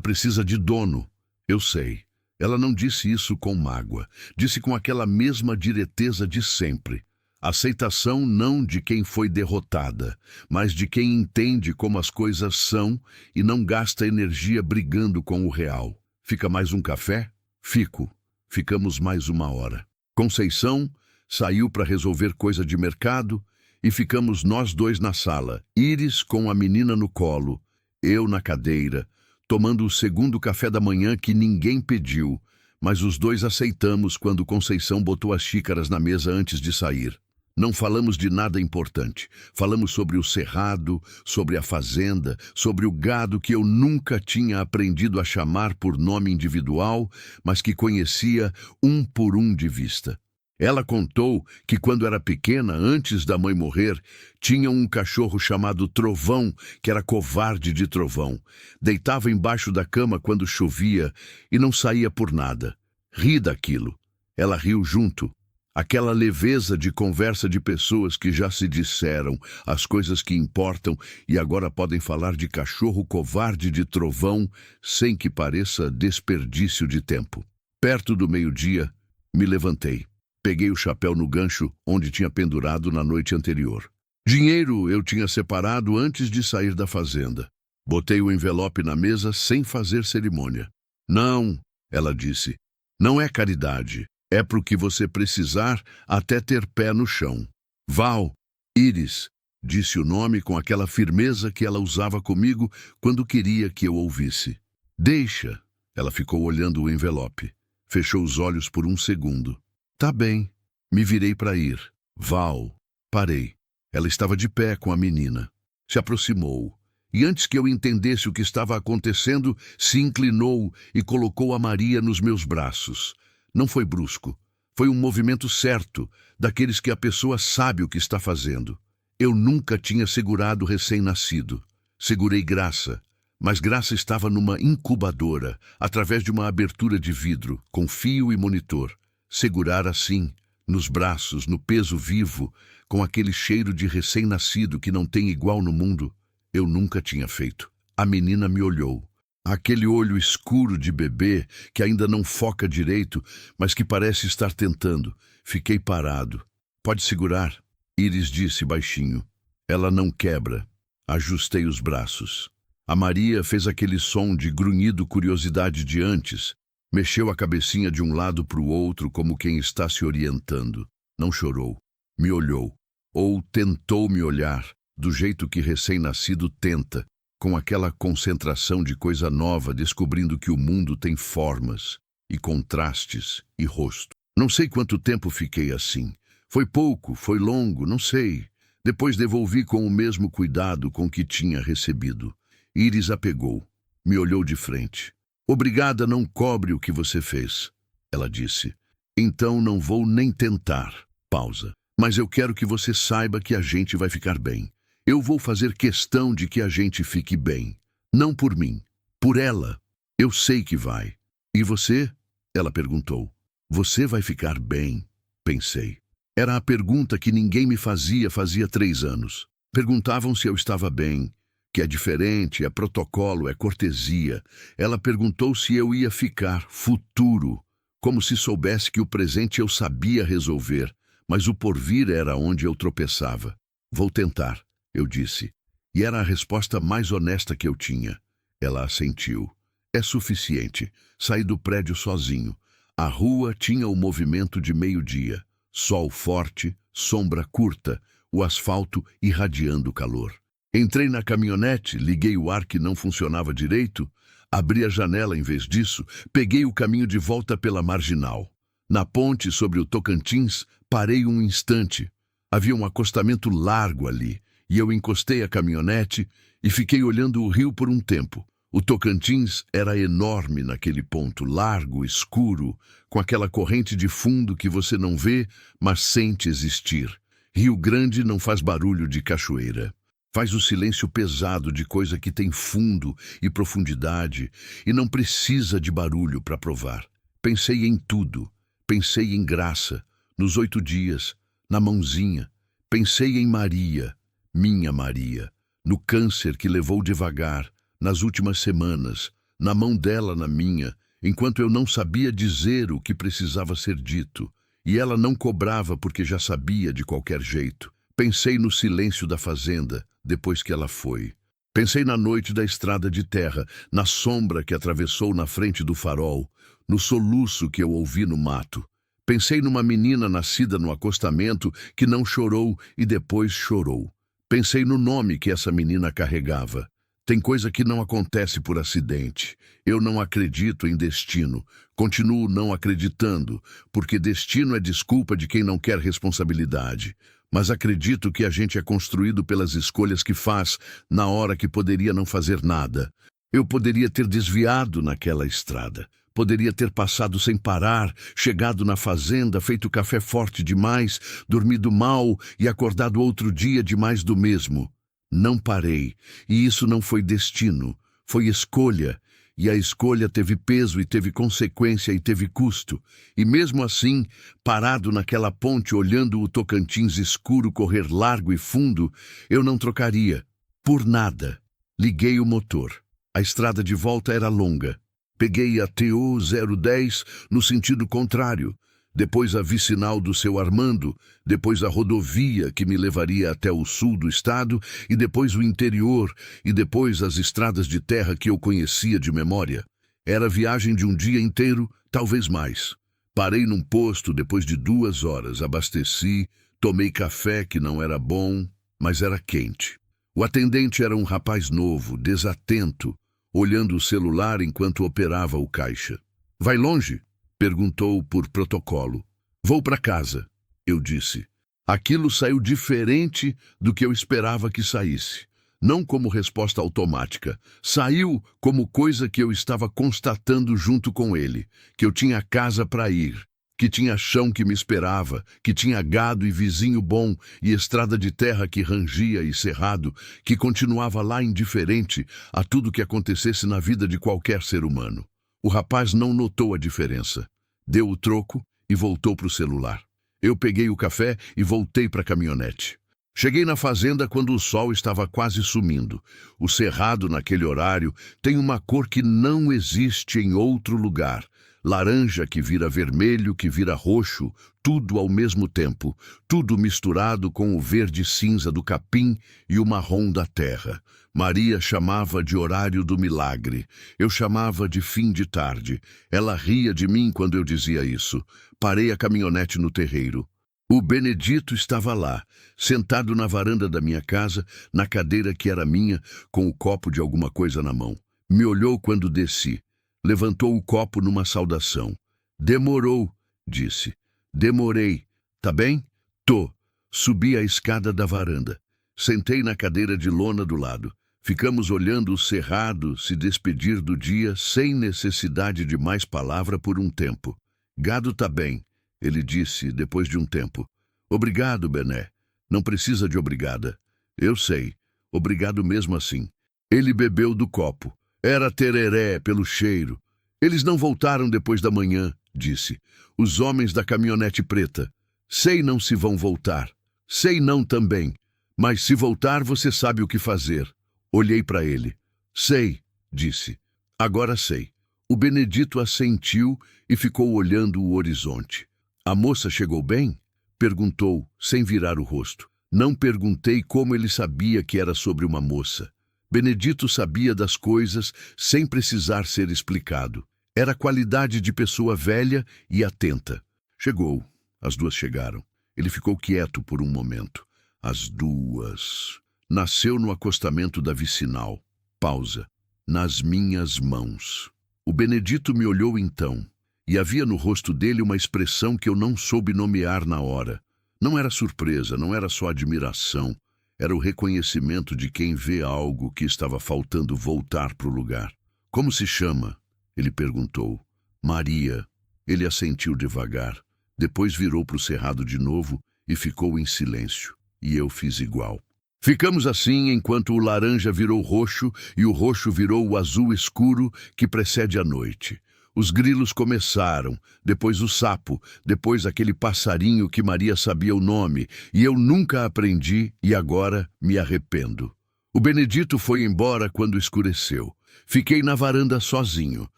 S1: precisa de dono. Eu sei. Ela não disse isso com mágoa. Disse com aquela mesma direteza de sempre. Aceitação não de quem foi derrotada, mas de quem entende como as coisas são e não gasta energia brigando com o real. Fica mais um café? Fico. Ficamos mais 1 hora. Conceição saiu para resolver coisa de mercado e ficamos nós dois na sala, Íris com a menina no colo, eu na cadeira, tomando o segundo café da manhã que ninguém pediu, mas os dois aceitamos quando Conceição botou as xícaras na mesa antes de sair. Não falamos de nada importante. Falamos sobre o cerrado, sobre a fazenda, sobre o gado que eu nunca tinha aprendido a chamar por nome individual, mas que conhecia um por um de vista. Ela contou que quando era pequena, antes da mãe morrer, tinha um cachorro chamado Trovão, que era covarde de trovão. Deitava embaixo da cama quando chovia e não saía por nada. Ri daquilo. Ela riu junto. Aquela leveza de conversa de pessoas que já se disseram as coisas que importam e agora podem falar de cachorro covarde de trovão sem que pareça desperdício de tempo. Perto do meio-dia, me levantei. Peguei o chapéu no gancho onde tinha pendurado na noite anterior. Dinheiro eu tinha separado antes de sair da fazenda. Botei o envelope na mesa sem fazer cerimônia. Não, ela disse, não é caridade. É pro que você precisar até ter pé no chão. Val, Íris, disse o nome com aquela firmeza que ela usava comigo quando queria que eu ouvisse. Deixa. Ela ficou olhando o envelope. Fechou os olhos por um segundo. Tá bem. Me virei para ir. Val. Parei. Ela estava de pé com a menina. Se aproximou. E antes que eu entendesse o que estava acontecendo, se inclinou e colocou a Maria nos meus braços. Não foi brusco. Foi um movimento certo, daqueles que a pessoa sabe o que está fazendo. Eu nunca tinha segurado recém-nascido. Segurei Graça, mas Graça estava numa incubadora, através de uma abertura de vidro, com fio e monitor. Segurar assim, nos braços, no peso vivo, com aquele cheiro de recém-nascido que não tem igual no mundo, eu nunca tinha feito. A menina me olhou. Aquele olho escuro de bebê que ainda não foca direito, mas que parece estar tentando. Fiquei parado. Pode segurar? Íris disse baixinho. Ela não quebra. Ajustei os braços. A Maria fez aquele som de grunhido curiosidade de antes. Mexeu a cabecinha de um lado para o outro como quem está se orientando. Não chorou. Me olhou. Ou tentou me olhar, do jeito que recém-nascido tenta. Com aquela concentração de coisa nova, descobrindo que o mundo tem formas, e contrastes, e rosto. Não sei quanto tempo fiquei assim. Foi pouco, foi longo, não sei. Depois devolvi com o mesmo cuidado com que tinha recebido. Íris a pegou. Me olhou de frente. Obrigada não cobre o que você fez, ela disse. Então não vou nem tentar. Pausa. Mas eu quero que você saiba que a gente vai ficar bem. Eu vou fazer questão de que a gente fique bem. Não por mim, por ela. Eu sei que vai. E você? Ela perguntou. Você vai ficar bem, pensei. Era a pergunta que ninguém me fazia 3 anos. Perguntavam se eu estava bem, que é diferente, é protocolo, é cortesia. Ela perguntou se eu ia ficar, futuro, como se soubesse que o presente eu sabia resolver, mas o porvir era onde eu tropeçava. Vou tentar. Eu disse, e era a resposta mais honesta que eu tinha. Ela assentiu. É suficiente. Saí do prédio sozinho. A rua tinha o movimento de meio-dia. Sol forte, sombra curta, o asfalto irradiando calor. Entrei na caminhonete, liguei o ar que não funcionava direito, abri a janela em vez disso, peguei o caminho de volta pela marginal. Na ponte sobre o Tocantins, parei um instante. Havia um acostamento largo ali. E eu encostei a caminhonete e fiquei olhando o rio por um tempo. O Tocantins era enorme naquele ponto, largo, escuro, com aquela corrente de fundo que você não vê, mas sente existir. Rio Grande não faz barulho de cachoeira. Faz o silêncio pesado de coisa que tem fundo e profundidade e não precisa de barulho para provar. Pensei em tudo. Pensei em graça, nos 8 dias, na mãozinha. Pensei em Maria, minha Maria, no câncer que levou devagar, nas últimas semanas, na mão dela na minha, enquanto eu não sabia dizer o que precisava ser dito, e ela não cobrava porque já sabia de qualquer jeito. Pensei no silêncio da fazenda, depois que ela foi. Pensei na noite da estrada de terra, na sombra que atravessou na frente do farol, no soluço que eu ouvi no mato. Pensei numa menina nascida no acostamento que não chorou e depois chorou. Pensei no nome que essa menina carregava. Tem coisa que não acontece por acidente. Eu não acredito em destino. Continuo não acreditando, porque destino é desculpa de quem não quer responsabilidade. Mas acredito que a gente é construído pelas escolhas que faz na hora que poderia não fazer nada. Eu poderia ter desviado naquela estrada. Poderia ter passado sem parar, chegado na fazenda, feito café forte demais, dormido mal e acordado outro dia de mais do mesmo. Não parei, e isso não foi destino, foi escolha. E a escolha teve peso e teve consequência e teve custo. E mesmo assim, parado naquela ponte olhando o Tocantins escuro correr largo e fundo, eu não trocaria. Por nada. Liguei o motor. A estrada de volta era longa. Peguei a TO 010 no sentido contrário. Depois a vicinal do seu Armando, depois a rodovia que me levaria até o sul do estado, e depois o interior, e depois as estradas de terra que eu conhecia de memória. Era viagem de um dia inteiro, talvez mais. Parei num posto depois de 2 horas, abasteci, tomei café que não era bom, mas era quente. O atendente era um rapaz novo, desatento, olhando o celular enquanto operava o caixa. Vai longe? Perguntou por protocolo. Vou para casa, eu disse. Aquilo saiu diferente do que eu esperava que saísse. Não como resposta automática. Saiu como coisa que eu estava constatando junto com ele. Que eu tinha casa para ir. Que tinha chão que me esperava. Que tinha gado e vizinho bom. E estrada de terra que rangia e cerrado. Que continuava lá indiferente a tudo que acontecesse na vida de qualquer ser humano. O rapaz não notou a diferença. Deu o troco e voltou para o celular. Eu peguei o café e voltei para a caminhonete. Cheguei na fazenda quando o sol estava quase sumindo. O cerrado naquele horário tem uma cor que não existe em outro lugar. Laranja que vira vermelho, que vira roxo, tudo ao mesmo tempo. Tudo misturado com o verde cinza do capim e o marrom da terra. Maria chamava de horário do milagre. Eu chamava de fim de tarde. Ela ria de mim quando eu dizia isso. Parei a caminhonete no terreiro. O Benedito estava lá, sentado na varanda da minha casa, na cadeira que era minha, com o copo de alguma coisa na mão. Me olhou quando desci. Levantou o copo numa saudação. Demorou, disse. Demorei. Tá bem? Tô. Subi a escada da varanda. Sentei na cadeira de lona do lado. Ficamos olhando o cerrado se despedir do dia sem necessidade de mais palavra por um tempo. Gado tá bem, ele disse depois de um tempo. Obrigado, Bené. Não precisa de obrigada. Eu sei. Obrigado mesmo assim. Ele bebeu do copo. Era tereré pelo cheiro. Eles não voltaram depois da manhã, disse. Os homens da caminhonete preta. Sei não se vão voltar. Sei não também. Mas se voltar, você sabe o que fazer. Olhei para ele. Sei, disse. Agora sei. O Benedito assentiu e ficou olhando o horizonte. A moça chegou bem? Perguntou, sem virar o rosto. Não perguntei como ele sabia que era sobre uma moça. Benedito sabia das coisas sem precisar ser explicado. Era qualidade de pessoa velha e atenta. Chegou. As duas chegaram. Ele ficou quieto por um momento. As duas. Nasceu no acostamento da vicinal. Pausa. Nas minhas mãos. O Benedito me olhou então, e havia no rosto dele uma expressão que eu não soube nomear na hora. Não era surpresa, não era só admiração. Era o reconhecimento de quem vê algo que estava faltando voltar para o lugar. Como se chama? Ele perguntou. Maria. Ele assentiu devagar. Depois virou para o cerrado de novo e ficou em silêncio. E eu fiz igual. Ficamos assim enquanto o laranja virou roxo e o roxo virou o azul escuro que precede a noite. Os grilos começaram, depois o sapo, depois aquele passarinho que Maria sabia o nome, e eu nunca aprendi e agora me arrependo. O Benedito foi embora quando escureceu. Fiquei na varanda sozinho.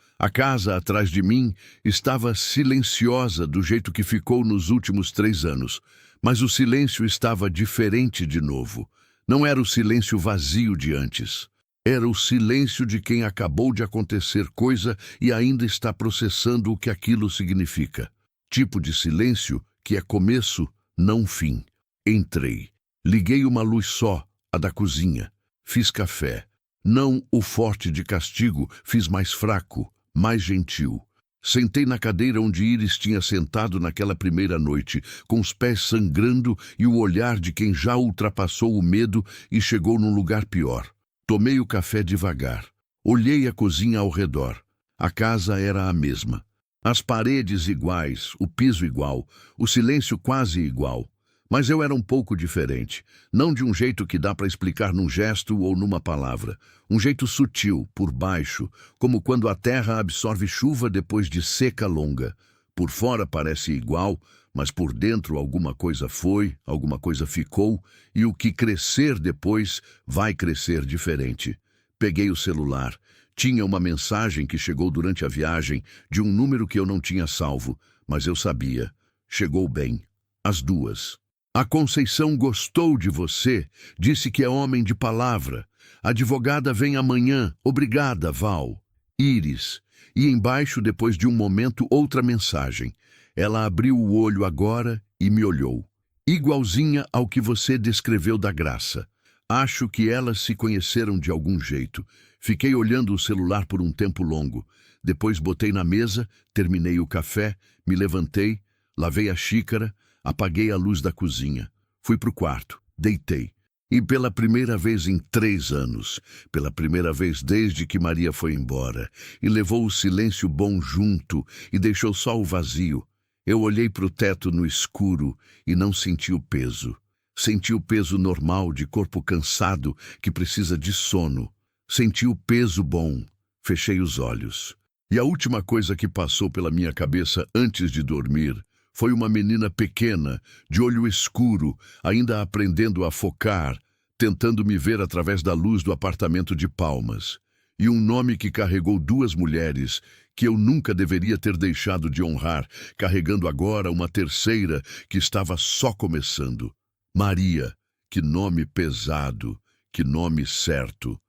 S1: A casa atrás de mim estava silenciosa do jeito que ficou nos últimos 3 anos, mas o silêncio estava diferente de novo. Não era o silêncio vazio de antes. Era o silêncio de quem acabou de acontecer coisa e ainda está processando o que aquilo significa. Tipo de silêncio que é começo, não fim. Entrei. Liguei uma luz só, a da cozinha. Fiz café. Não o forte de castigo, fiz mais fraco, mais gentil. Sentei na cadeira onde Iris tinha sentado naquela primeira noite, com os pés sangrando e o olhar de quem já ultrapassou o medo e chegou num lugar pior. Tomei o café devagar. Olhei a cozinha ao redor. A casa era a mesma. As paredes iguais, o piso igual, o silêncio quase igual. Mas eu era um pouco diferente. Não de um jeito que dá para explicar num gesto ou numa palavra. Um jeito sutil, por baixo, como quando a terra absorve chuva depois de seca longa. Por fora parece igual, mas por dentro alguma coisa foi, alguma coisa ficou, e o que crescer depois vai crescer diferente. Peguei o celular. Tinha uma mensagem que chegou durante a viagem, de um número que eu não tinha salvo, mas eu sabia. Chegou bem. As 2. A Conceição gostou de você, disse que é homem de palavra. A advogada vem amanhã. Obrigada, Val. Iris. E embaixo, depois de um momento, outra mensagem. Ela abriu o olho agora e me olhou. Igualzinha ao que você descreveu da Graça. Acho que elas se conheceram de algum jeito. Fiquei olhando o celular por um tempo longo. Depois botei na mesa, terminei o café, me levantei, lavei a xícara, apaguei a luz da cozinha. Fui pro quarto, deitei. E pela primeira vez em 3 anos, pela primeira vez desde que Maria foi embora, e levou o silêncio bom junto e deixou só o vazio, eu olhei para o teto no escuro e não senti o peso. Senti o peso normal de corpo cansado que precisa de sono. Senti o peso bom. Fechei os olhos. E a última coisa que passou pela minha cabeça antes de dormir foi uma menina pequena, de olho escuro, ainda aprendendo a focar, tentando me ver através da luz do apartamento de Palmas. E um nome que carregou 2 mulheres, que eu nunca deveria ter deixado de honrar, carregando agora uma terceira que estava só começando. Maria, que nome pesado, que nome certo.